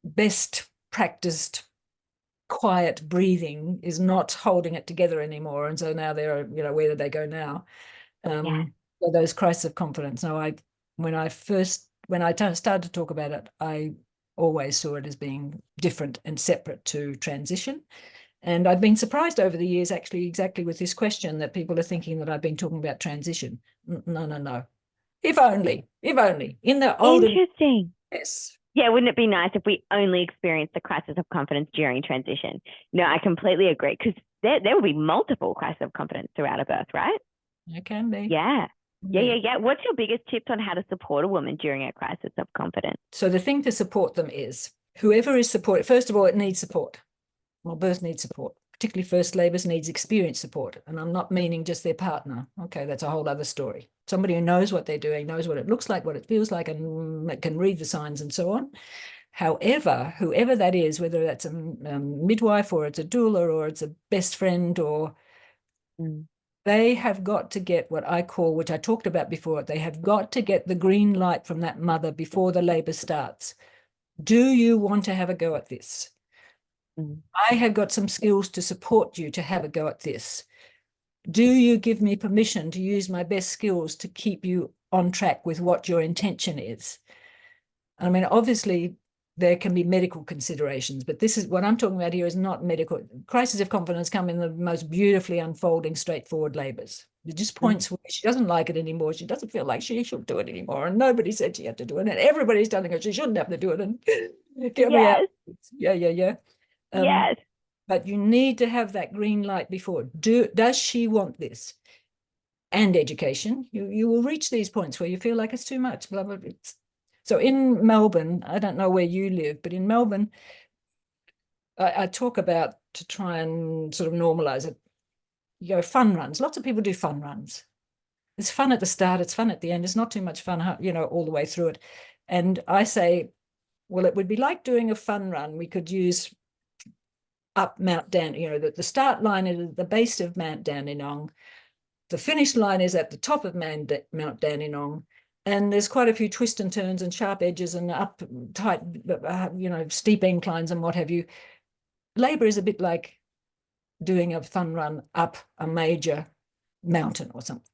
best practiced quiet breathing is not holding it together anymore. And so now they're, where do they go now? So those crises of confidence. Now, when I started to talk about it, I always saw it as being different and separate to transition. And I've been surprised over the years, actually, exactly with this question, that people are thinking that I've been talking about transition. No. If only in the olden. Interesting. Yes. Yeah, wouldn't it be nice if we only experienced the crisis of confidence during transition? No, I completely agree, because there will be multiple crises of confidence throughout a birth, right? It can be. Yeah. What's your biggest tips on how to support a woman during a crisis of confidence? So the thing to support them is, whoever is supported, first of all, it needs support. Well, birth needs support, particularly first labours needs experienced support. And I'm not meaning just their partner. Okay, that's a whole other story. Somebody who knows what they're doing, knows what it looks like, what it feels like, and can read the signs and so on. However, whoever that is, whether that's a midwife or it's a doula or it's a best friend, or they have got to get what I call, which I talked about before, they have got to get the green light from that mother before the labour starts. Do you want to have a go at this? I have got some skills to support you to have a go at this. Do you give me permission to use my best skills to keep you on track with what your intention is? I mean, obviously, there can be medical considerations, but this is what I'm talking about here is not medical. Crises of confidence come in the most beautifully unfolding, straightforward labours. It just points where she doesn't like it anymore. She doesn't feel like she should do it anymore. And nobody said she had to do it. And everybody's telling her she shouldn't have to do it. And get me out. Yeah. Yes. But you need to have that green light before. Does she want this? And education. You will reach these points where you feel like it's too much. Blah, blah, blah. So in Melbourne, I don't know where you live, but in Melbourne, I talk about, to try and sort of normalize it, you go fun runs. Lots of people do fun runs. It's fun at the start, it's fun at the end. It's not too much fun, you know, all the way through it. And I say, well, it would be like doing a fun run. We could use up Mount Dan, you know, the start line is at the base of Mount Dandenong. The finish line is at the top of Mount Dandenong. And there's quite a few twists and turns and sharp edges and up tight, you know, steep inclines and what have you. Labour is a bit like doing a fun run up a major mountain or something.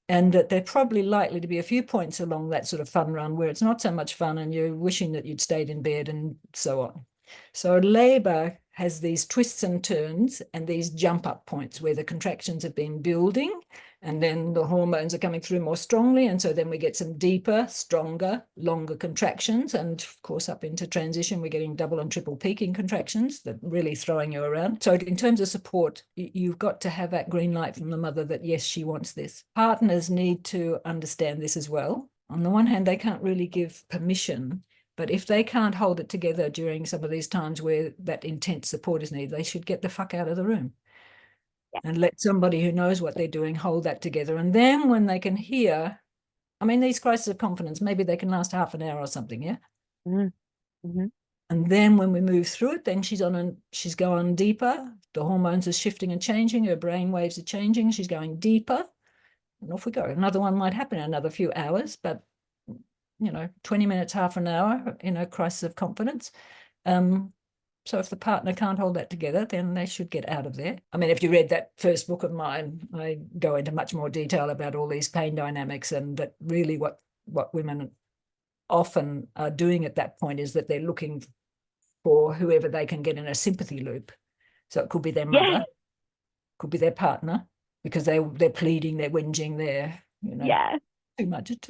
And that they're probably likely to be a few points along that sort of fun run where it's not so much fun and you're wishing that you'd stayed in bed and so on. So labour has these twists and turns and these jump up points where the contractions have been building and then the hormones are coming through more strongly. And so then we get some deeper, stronger, longer contractions. And of course, up into transition, we're getting double and triple peaking contractions that really throwing you around. So in terms of support, you've got to have that green light from the mother that, yes, she wants this. Partners need to understand this as well. On the one hand, they can't really give permission, but if they can't hold it together during some of these times where that intense support is needed, they should get the fuck out of the room. Yeah. And let somebody who knows what they're doing hold that together. And then when they can hear, I mean, these crises of confidence, maybe they can last half an hour or something, yeah? Mm-hmm. And then when we move through it, then she's going deeper. The hormones are shifting and changing. Her brain waves are changing. She's going deeper. And off we go. Another one might happen in another few hours, but, you know, 20 minutes, half an hour in a crisis of confidence. So if the partner can't hold that together, then they should get out of there. I mean, if you read that first book of mine, I go into much more detail about all these pain dynamics, and that really what women often are doing at that point is that they're looking for whoever they can get in a sympathy loop. So it could be their mother, could be their partner, because they're pleading, they're whinging, they're, you know, too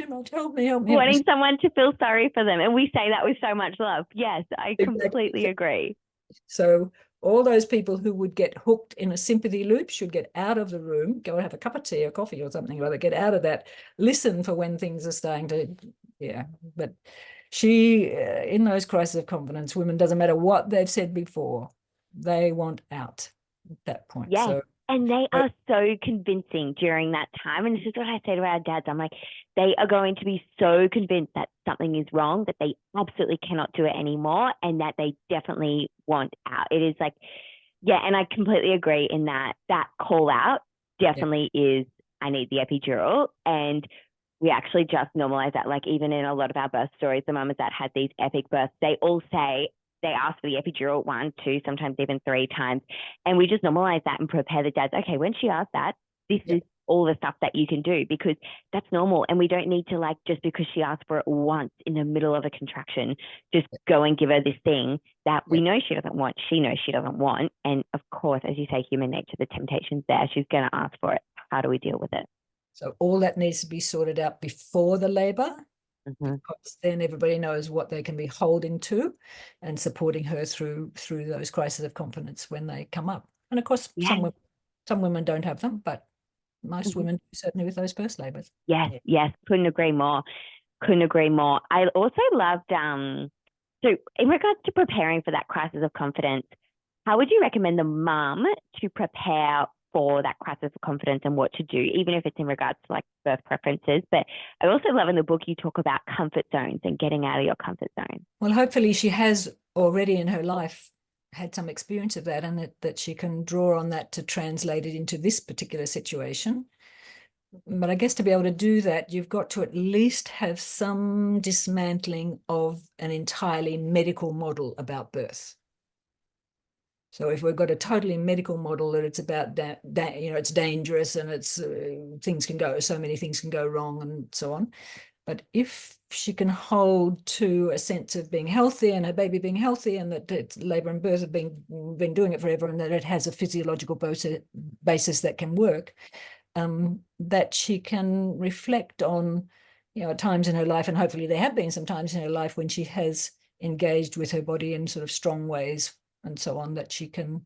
much, help me. Wanting someone to feel sorry for them. And we say that with so much love. Yes, I completely agree. So all those people who would get hooked in a sympathy loop should get out of the room, go and have a cup of tea or coffee or something, or other, get out of that, listen for when things are starting to, But she, in those crises of confidence, women, doesn't matter what they've said before, they want out at that point. Yes. So, and they are so convincing during that time. And this is what I say to our dads. I'm like, they are going to be so convinced that something is wrong, that they absolutely cannot do it anymore, and that they definitely want out. It is like, and I completely agree in that call out definitely is, I need the epidural. And we actually just normalize that. Like, even in a lot of our birth stories, the mamas that had these epic births, they all say, they ask for the epidural 1, 2, sometimes even 3 times. And we just normalize that and prepare the dads. Okay, when she asks that, this is all the stuff that you can do, because that's normal. And we don't need to, like, just because she asked for it once in the middle of a contraction, just go and give her this thing that we know she doesn't want. She knows she doesn't want. And of course, as you say, human nature, the temptation's there. She's going to ask for it. How do we deal with it? So all that needs to be sorted out before the labor. Because then everybody knows what they can be holding to and supporting her through those crises of confidence when they come up. And of course, some women don't have them, but most women do, certainly with those first labours. Yes, couldn't agree more. I also loved, so in regards to preparing for that crisis of confidence, how would you recommend the mum to prepare for that crisis of confidence and what to do, even if it's in regards to like birth preferences? But I also love in the book you talk about comfort zones and getting out of your comfort zone. Well, hopefully she has already in her life had some experience of that, and that she can draw on that to translate it into this particular situation. But I guess to be able to do that, you've got to at least have some dismantling of an entirely medical model about birth. So if we've got a totally medical model that it's about, it's dangerous and it's so many things can go wrong and so on. But if she can hold to a sense of being healthy and her baby being healthy, and that labour and birth have been doing it forever, and that it has a physiological basis that can work, that she can reflect on, times in her life, and hopefully there have been some times in her life when she has engaged with her body in sort of strong ways and so on, that she can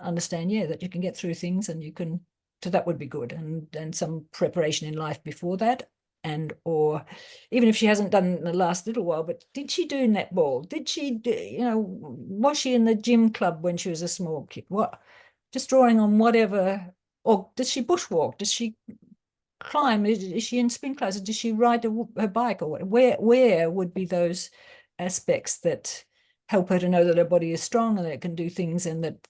understand, that you can get through things, and you can, so that would be good. And some preparation in life before that. and or even if she hasn't done it in the last little while, but did she do netball? Did she do, was she in the gym club when she was a small kid? What, just drawing on whatever, or does she bushwalk? Does she climb? Is she in spin classes? Does she ride her bike? Or where would be those aspects that help her to know that her body is strong and that it can do things, and that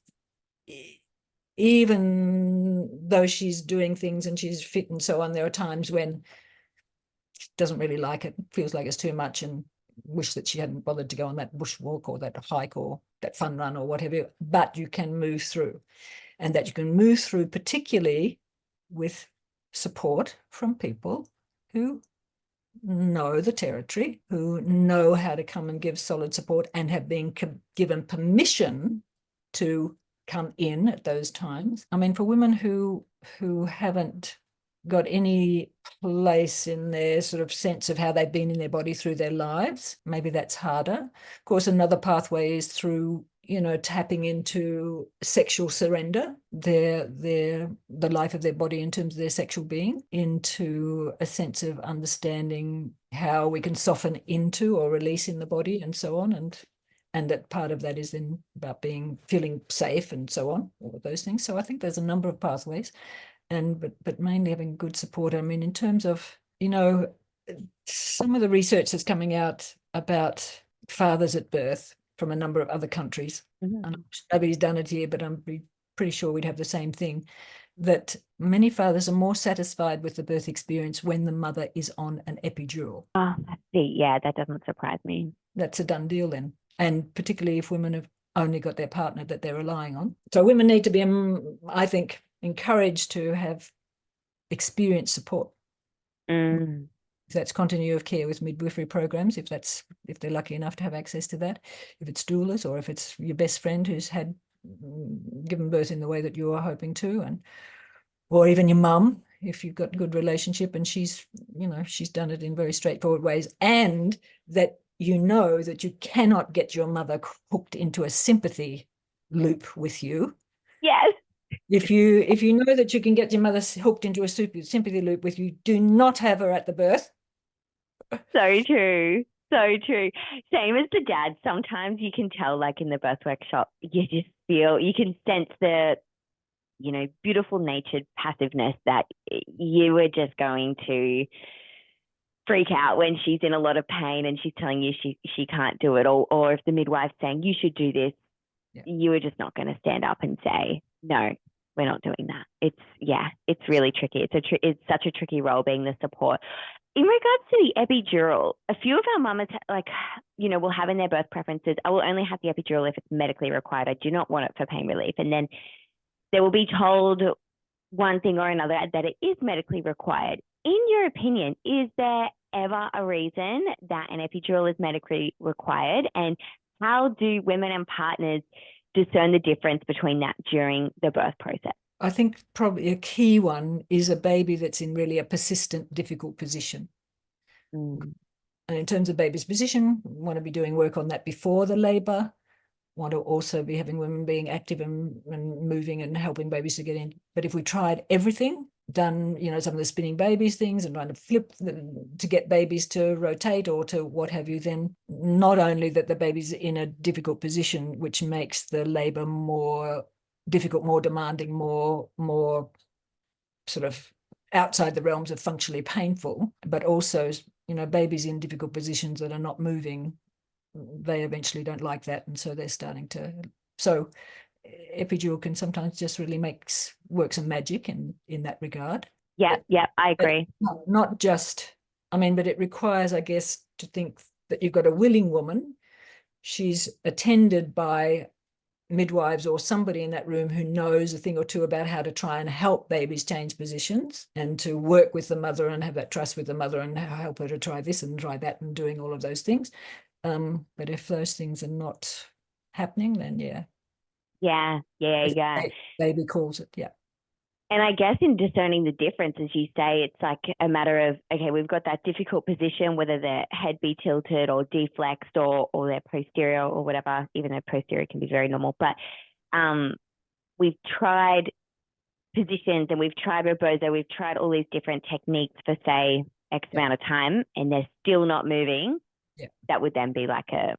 even though she's doing things and she's fit and so on, there are times when she doesn't really like it, feels like it's too much, and wish that she hadn't bothered to go on that bushwalk or that hike or that fun run or whatever. But you can move through, and that you can move through particularly with support from people who know the territory, who know how to come and give solid support and have been given permission to come in at those times. I mean, for women who haven't got any place in their sort of sense of how they've been in their body through their lives, maybe that's harder. Of course, another pathway is through, tapping into sexual surrender, the life of their body in terms of their sexual being, into a sense of understanding how we can soften into or release in the body and so on. And that part of that is then about feeling safe and so on, all of those things. So I think there's a number of pathways, but mainly having good support. I mean, in terms of, some of the research that's coming out about fathers at birth from a number of other countries, and nobody's done it here, but I'm pretty sure we'd have the same thing, that many fathers are more satisfied with the birth experience when the mother is on an epidural. Oh, yeah, that doesn't surprise me. That's a done deal then. And particularly if women have only got their partner that they're relying on. So women need to be, I think, encouraged to have experienced support. If that's continuity of care with midwifery programs, if they're lucky enough to have access to that, if it's doulas, or if it's your best friend who's given birth in the way that you are hoping to, or even your mum, if you've got a good relationship and she's done it in very straightforward ways, and that that you cannot get your mother hooked into a sympathy loop with you. Yes. If you know that you can get your mother hooked into a sympathy loop with you, do not have her at the birth. So true. So true. Same as the dad. Sometimes you can tell, like in the birth workshop, you can sense the, beautiful natured passiveness that you were just going to freak out when she's in a lot of pain and she's telling you she can't do it, or if the midwife's saying you should do this, you are just not going to stand up and say, no, we're not doing that. It's really tricky. It's such a tricky role, being the support. In regards to the epidural, a few of our mamas, will have in their birth preferences, I will only have the epidural if it's medically required. I do not want it for pain relief. And then they will be told one thing or another that it is medically required. In your opinion, is there ever a reason that an epidural is medically required? And how do women and partners discern the difference between that during the birth process? I think probably a key one is a baby that's in really a persistent, difficult position. And in terms of baby's position, we want to be doing work on that before the labour. Want to also be having women being active and moving and helping babies to get in. But if we tried everything, done, some of the spinning babies things and trying to flip to get babies to rotate or to what have you, then not only that the baby's in a difficult position, which makes the labour more difficult, more demanding, more sort of outside the realms of functionally painful, but also, babies in difficult positions that are not moving, they eventually don't like that. And so they're starting to, so epidural can sometimes just really work some magic in that regard. Yeah, I agree. Not just, but it requires, I guess, to think that you've got a willing woman. She's attended by midwives or somebody in that room who knows a thing or two about how to try and help babies change positions, and to work with the mother and have that trust with the mother and help her to try this and try that and doing all of those things. But if those things are not happening, then baby calls it. And I guess in discerning the difference, as you say, it's like a matter of, okay, we've got that difficult position, whether their head be tilted or deflexed or they're posterior or whatever, even though posterior can be very normal. But we've tried positions and we've tried rebozo, we've tried all these different techniques for, say, X amount of time and they're still not moving, that would then be like a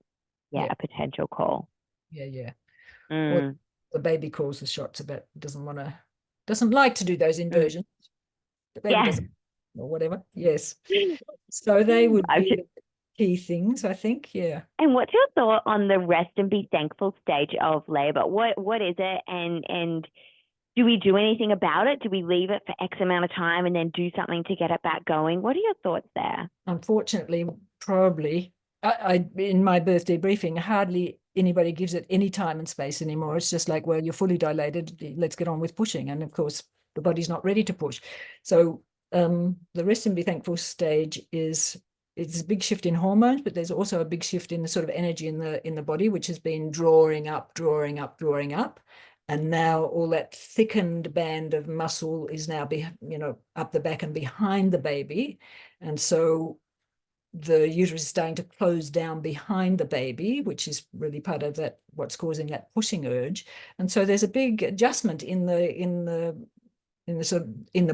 potential call. Yeah. Mm. Or the baby calls the shots about doesn't like to do those inversions. The baby doesn't, or whatever. Yes. So they would be the key things, I think. Yeah. And what's your thought on the rest and be thankful stage of labour? What is it? And do we do anything about it? Do we leave it for X amount of time and then do something to get it back going? What are your thoughts there? Unfortunately, probably, I in my birthday briefing, hardly anybody gives it any time and space anymore. It's just like, well, you're fully dilated, let's get on with pushing. And of course, the body's not ready to push. So the rest and be thankful stage it's a big shift in hormones, but there's also a big shift in the sort of energy in the body, which has been drawing up. And now all that thickened band of muscle is now, up the back and behind the baby. And so the uterus is starting to close down behind the baby, which is really part of that, what's causing that pushing urge. And so there's a big adjustment in the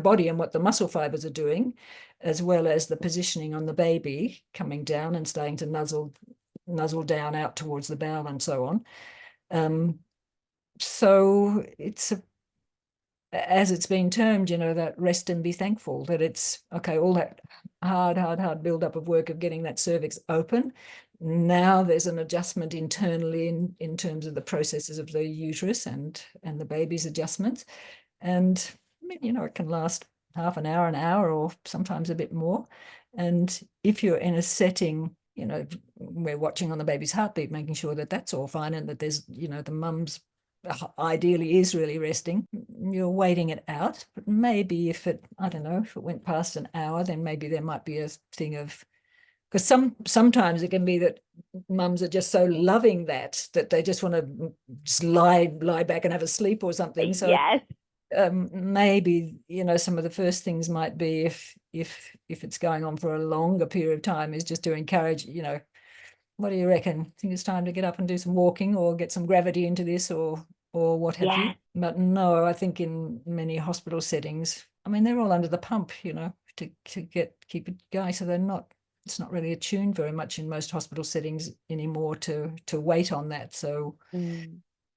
body and what the muscle fibers are doing, as well as the positioning on the baby coming down and starting to nuzzle down out towards the bowel and so on. So it's as it's been termed, that rest and be thankful, that it's okay, all that hard build-up of work of getting that cervix open. Now there's an adjustment internally in terms of the processes of the uterus and the baby's adjustments. And it can last half an hour, or sometimes a bit more. And if you're in a setting, we're watching on the baby's heartbeat, making sure that that's all fine and that there's, the mum's ideally is really resting, you're waiting it out. But maybe if it went past an hour, then maybe there might be a thing of, because sometimes it can be that mums are just so loving that they just want to just lie back and have a sleep or something. So yes. Maybe some of the first things might be, if it's going on for a longer period of time, is just to encourage, what do you reckon? I think it's time to get up and do some walking or get some gravity into this or what have you. But no, I think in many hospital settings, they're all under the pump, to keep it going. So it's not really attuned very much in most hospital settings anymore to wait on that. So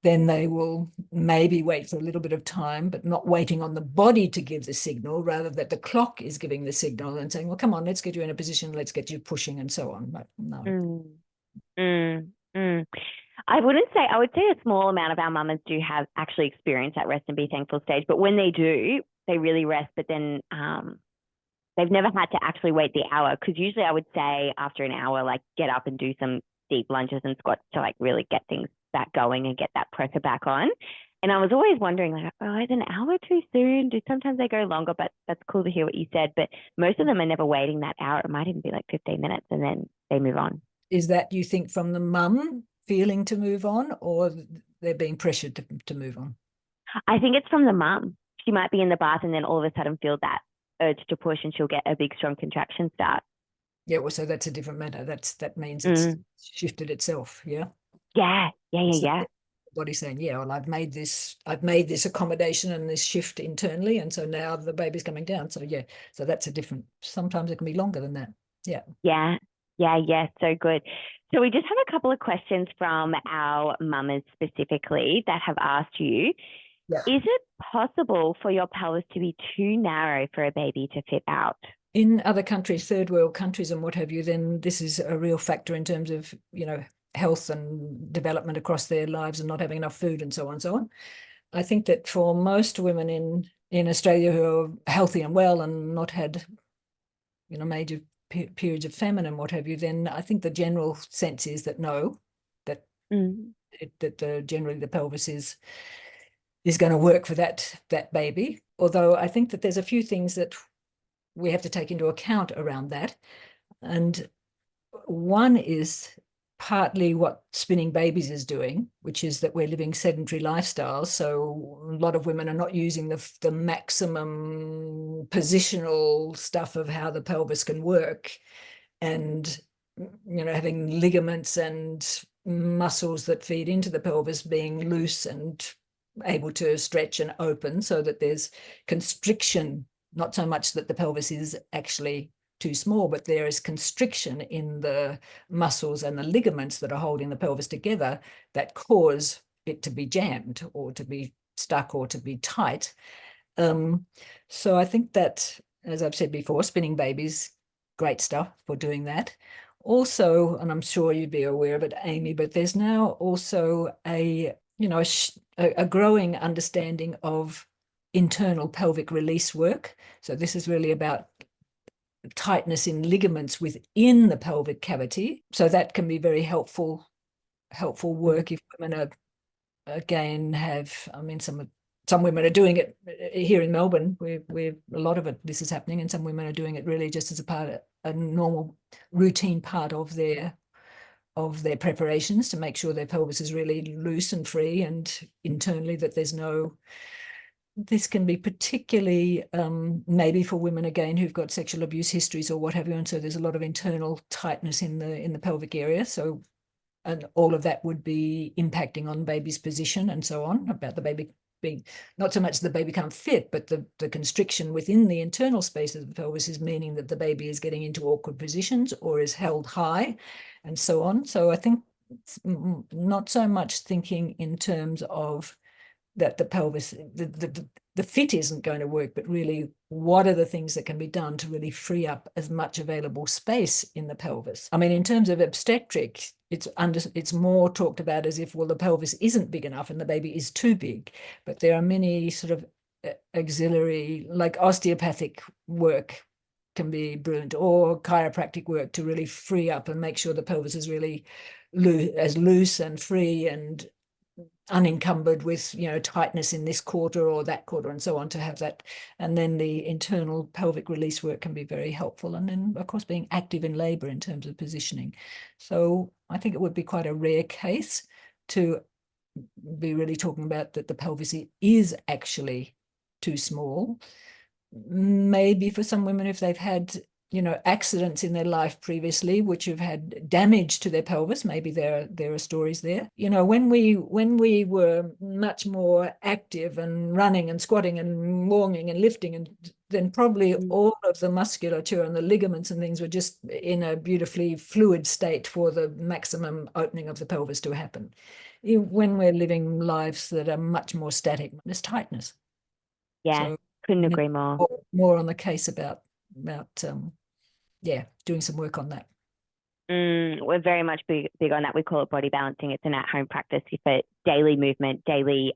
then they will maybe wait for a little bit of time, but not waiting on the body to give the signal, rather that the clock is giving the signal and saying, well, come on, let's get you in a position, let's get you pushing and so on. But no. I would say a small amount of our mamas do have actually experienced that rest and be thankful stage, but when they do, they really rest, but then they've never had to actually wait the hour, because usually I would say after an hour, like, get up and do some deep lunges and squats to like really get things back going and get that pressure back on. And I was always wondering, like, oh, is an hour too soon? Sometimes they go longer, but that's cool to hear what you said. But most of them are never waiting that hour. It might even be like 15 minutes and then they move on. Is that, you think, from the mum feeling to move on, or they're being pressured to move on? I think it's from the mum. She might be in the bath and then all of a sudden feel that urge to push, and she'll get a big strong contraction start. Yeah, well, so that's a different matter. That means it's shifted itself. Yeah. Yeah. The body saying, yeah, well, I've made this accommodation and this shift internally, and so now the baby's coming down. So yeah, so that's a different. Sometimes it can be longer than that. Yeah. Yeah. So good. So we just have a couple of questions from our mamas specifically that have asked you. Yeah. Is it possible for your pelvis to be too narrow for a baby to fit out? In other countries, third world countries and what have you, then this is a real factor in terms of, health and development across their lives and not having enough food and so on. I think that for most women in Australia who are healthy and well and not had, major periods of famine and what have you, then I think the general sense is that no, that generally the pelvis is going to work for that baby. Although I think that there's a few things that we have to take into account around that. And one is partly what spinning babies is doing, which is that we're living sedentary lifestyles. So a lot of women are not using the maximum positional stuff of how the pelvis can work, and having ligaments and muscles that feed into the pelvis being loose and able to stretch and open, so that there's constriction, not so much that the pelvis is actually too small, but there is constriction in the muscles and the ligaments that are holding the pelvis together that cause it to be jammed or to be stuck or to be tight. So I think that, as I've said before, spinning babies, great stuff for doing that. Also, and I'm sure you'd be aware of it, Amy, but there's now also a growing understanding of internal pelvic release work. So this is really about tightness in ligaments within the pelvic cavity. So that can be very helpful work if women are, again, some women are doing it here in Melbourne. We're a lot of this is happening, and some women are doing it really just as a normal routine part of their preparations to make sure their pelvis is really loose and free, and internally that there's no. This can be particularly maybe for women, again, who've got sexual abuse histories or what have you, and so there's a lot of internal tightness in the pelvic area. So, and all of that would be impacting on baby's position and so on, about the baby being, not so much the baby can't fit, but the constriction within the internal space of the pelvis is meaning that the baby is getting into awkward positions or is held high and so on. So I think it's not so much thinking in terms of that the pelvis, the fit isn't going to work, but really what are the things that can be done to really free up as much available space in the pelvis? I mean, in terms of obstetrics, it's more talked about as if, well, the pelvis isn't big enough and the baby is too big, but there are many sort of auxiliary, like osteopathic work can be brilliant, or chiropractic work to really free up and make sure the pelvis is really as loose and free and unencumbered with, tightness in this quarter or that quarter and so on, to have that. And then the internal pelvic release work can be very helpful. And then, of course, being active in labor in terms of positioning. So I think it would be quite a rare case to be really talking about that the pelvis is actually too small. Maybe for some women, if they've had accidents in their life previously which have had damage to their pelvis, maybe there are stories there. When we were much more active and running and squatting and walking and lifting, and then probably all of the musculature and the ligaments and things were just in a beautifully fluid state for the maximum opening of the pelvis to happen. When we're living lives that are much more static, there's tightness. Yeah, so couldn't agree more. More on the case about doing some work on that. We're very much big on that. We call it body balancing. It's an at-home practice for daily movement, daily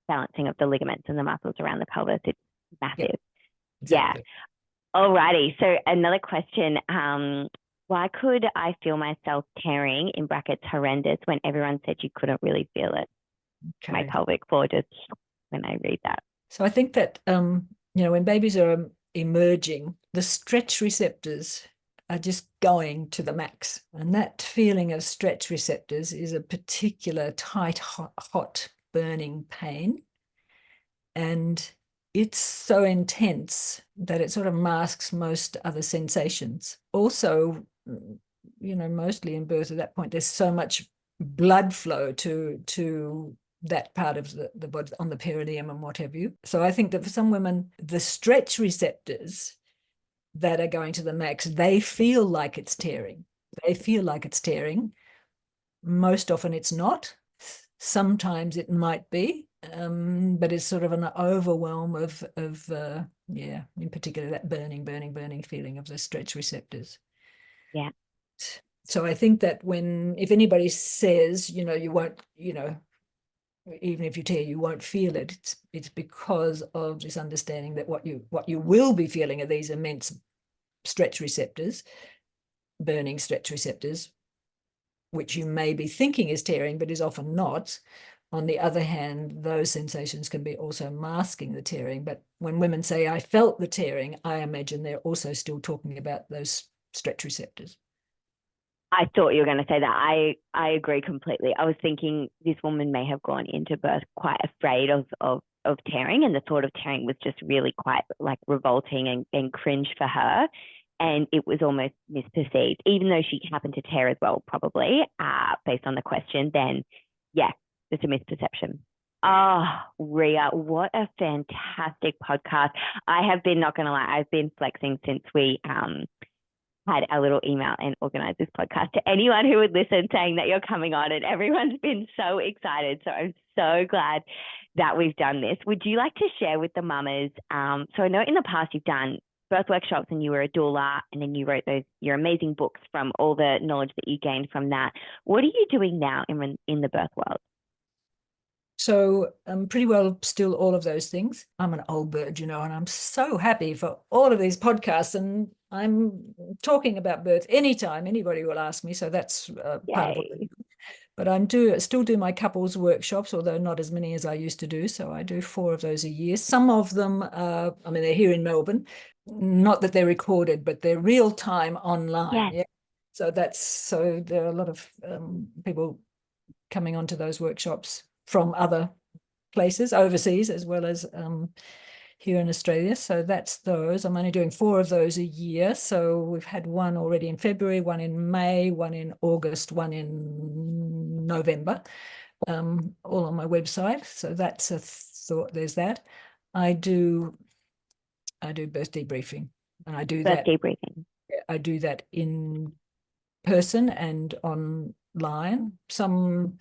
balancing of the ligaments and the muscles around the pelvis. It's massive. Yeah, exactly. Alrighty. So another question, why could I feel myself tearing, in brackets horrendous, when everyone said you couldn't really feel it? Okay. My pelvic floor just, when I read that. So I think that, when babies are emerging, the stretch receptors are just going to the max. And that feeling of stretch receptors is a particular tight, hot, burning pain. And it's so intense that it sort of masks most other sensations. Also, mostly in birth at that point, there's so much blood flow to that part of the body, on the perineum and what have you. So I think that for some women, the stretch receptors that are going to the max, they feel like it's tearing. They feel like it's tearing. Most often it's not. Sometimes it might be, but it's sort of an overwhelm of in particular that burning feeling of the stretch receptors. Yeah. So I think that if anybody says, you won't, even if you tear, you won't feel it, it's because of this understanding that what you will be feeling are these immense stretch receptors, burning stretch receptors, which you may be thinking is tearing, but is often not. On the other hand, those sensations can be also masking the tearing. But when women say, I felt the tearing, I imagine they're also still talking about those stretch receptors. I thought you were going to say that. I agree completely. I was thinking this woman may have gone into birth quite afraid of tearing, and the thought of tearing was just really quite like revolting and cringe for her. And it was almost misperceived, even though she happened to tear as well, probably, based on the question. Then, yeah, it's a misperception. Oh, Rhea, what a fantastic podcast. I have been, not going to lie, I've been flexing since we had a little email and organized this podcast to anyone who would listen, saying that you're coming on, and everyone's been so excited. So I'm so glad that we've done this. Would you like to share with the mamas? So I know in the past you've done birth workshops and you were a doula, and then you wrote your amazing books from all the knowledge that you gained from that. What are you doing now in the birth world? So pretty well still all of those things. I'm an old bird, and I'm so happy for all of these podcasts, and I'm talking about birth anytime anybody will ask me. So that's part of what I do. But I still do my couples workshops, although not as many as I used to do. So I do 4 of those a year. Some of them, they're here in Melbourne. Not that they're recorded, but they're real time online. Yes. Yeah. So there are a lot of people coming onto those workshops from other places, overseas, as well as here in Australia. So that's those. I'm only doing 4 of those a year. So we've had one already in February, one in May, one in August, one in November, all on my website. So that's a thought. There's that. I do birth debriefing, and I do birth debriefing. I do that in person and online. Some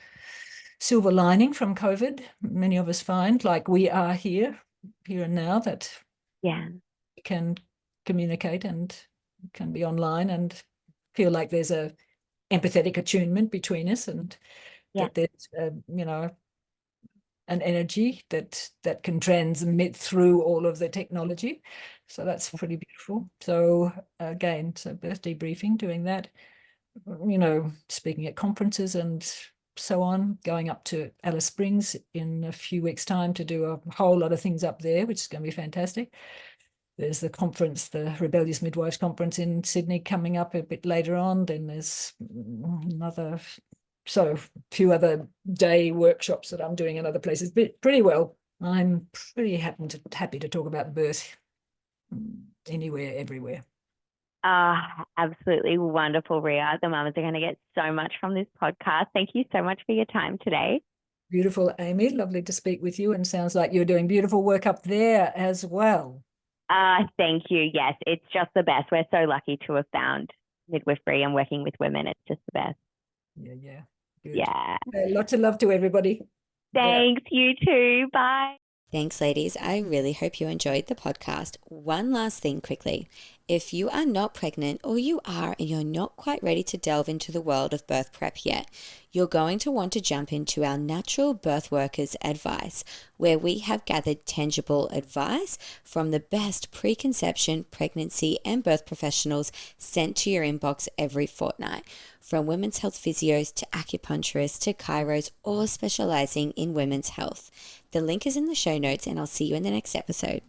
silver lining from COVID, many of us find, like we are here and now, that we can communicate and can be online and feel like there's a empathetic attunement between us, and that there's an energy that can transmit through all of the technology. So that's pretty beautiful. So again, birth debriefing, doing that, speaking at conferences and so on, going up to Alice Springs in a few weeks' time to do a whole lot of things up there, which is going to be fantastic. There's the conference, the Rebellious Midwives Conference in Sydney, coming up a bit later on. Then there's a few other day workshops that I'm doing in other places. But pretty well, I'm pretty happy to talk about birth anywhere, everywhere. Absolutely wonderful, Rhea. The mamas are going to get so much from this podcast. Thank you so much for your time today. Beautiful, Amy. Lovely to speak with you, and sounds like you're doing beautiful work up there as well. Thank you. Yes, it's just the best. We're so lucky to have found midwifery and working with women. It's just the best. Yeah. Good. Yeah. Lots of love to everybody. Thanks, you too. Bye. Thanks, ladies. I really hope you enjoyed the podcast. One last thing quickly. If you are not pregnant, or you are and you're not quite ready to delve into the world of birth prep yet, you're going to want to jump into our Natural Birth Workers Advice, where we have gathered tangible advice from the best preconception, pregnancy, and birth professionals sent to your inbox every fortnight. From women's health physios to acupuncturists to chiros, all specializing in women's health. The link is in the show notes, and I'll see you in the next episode.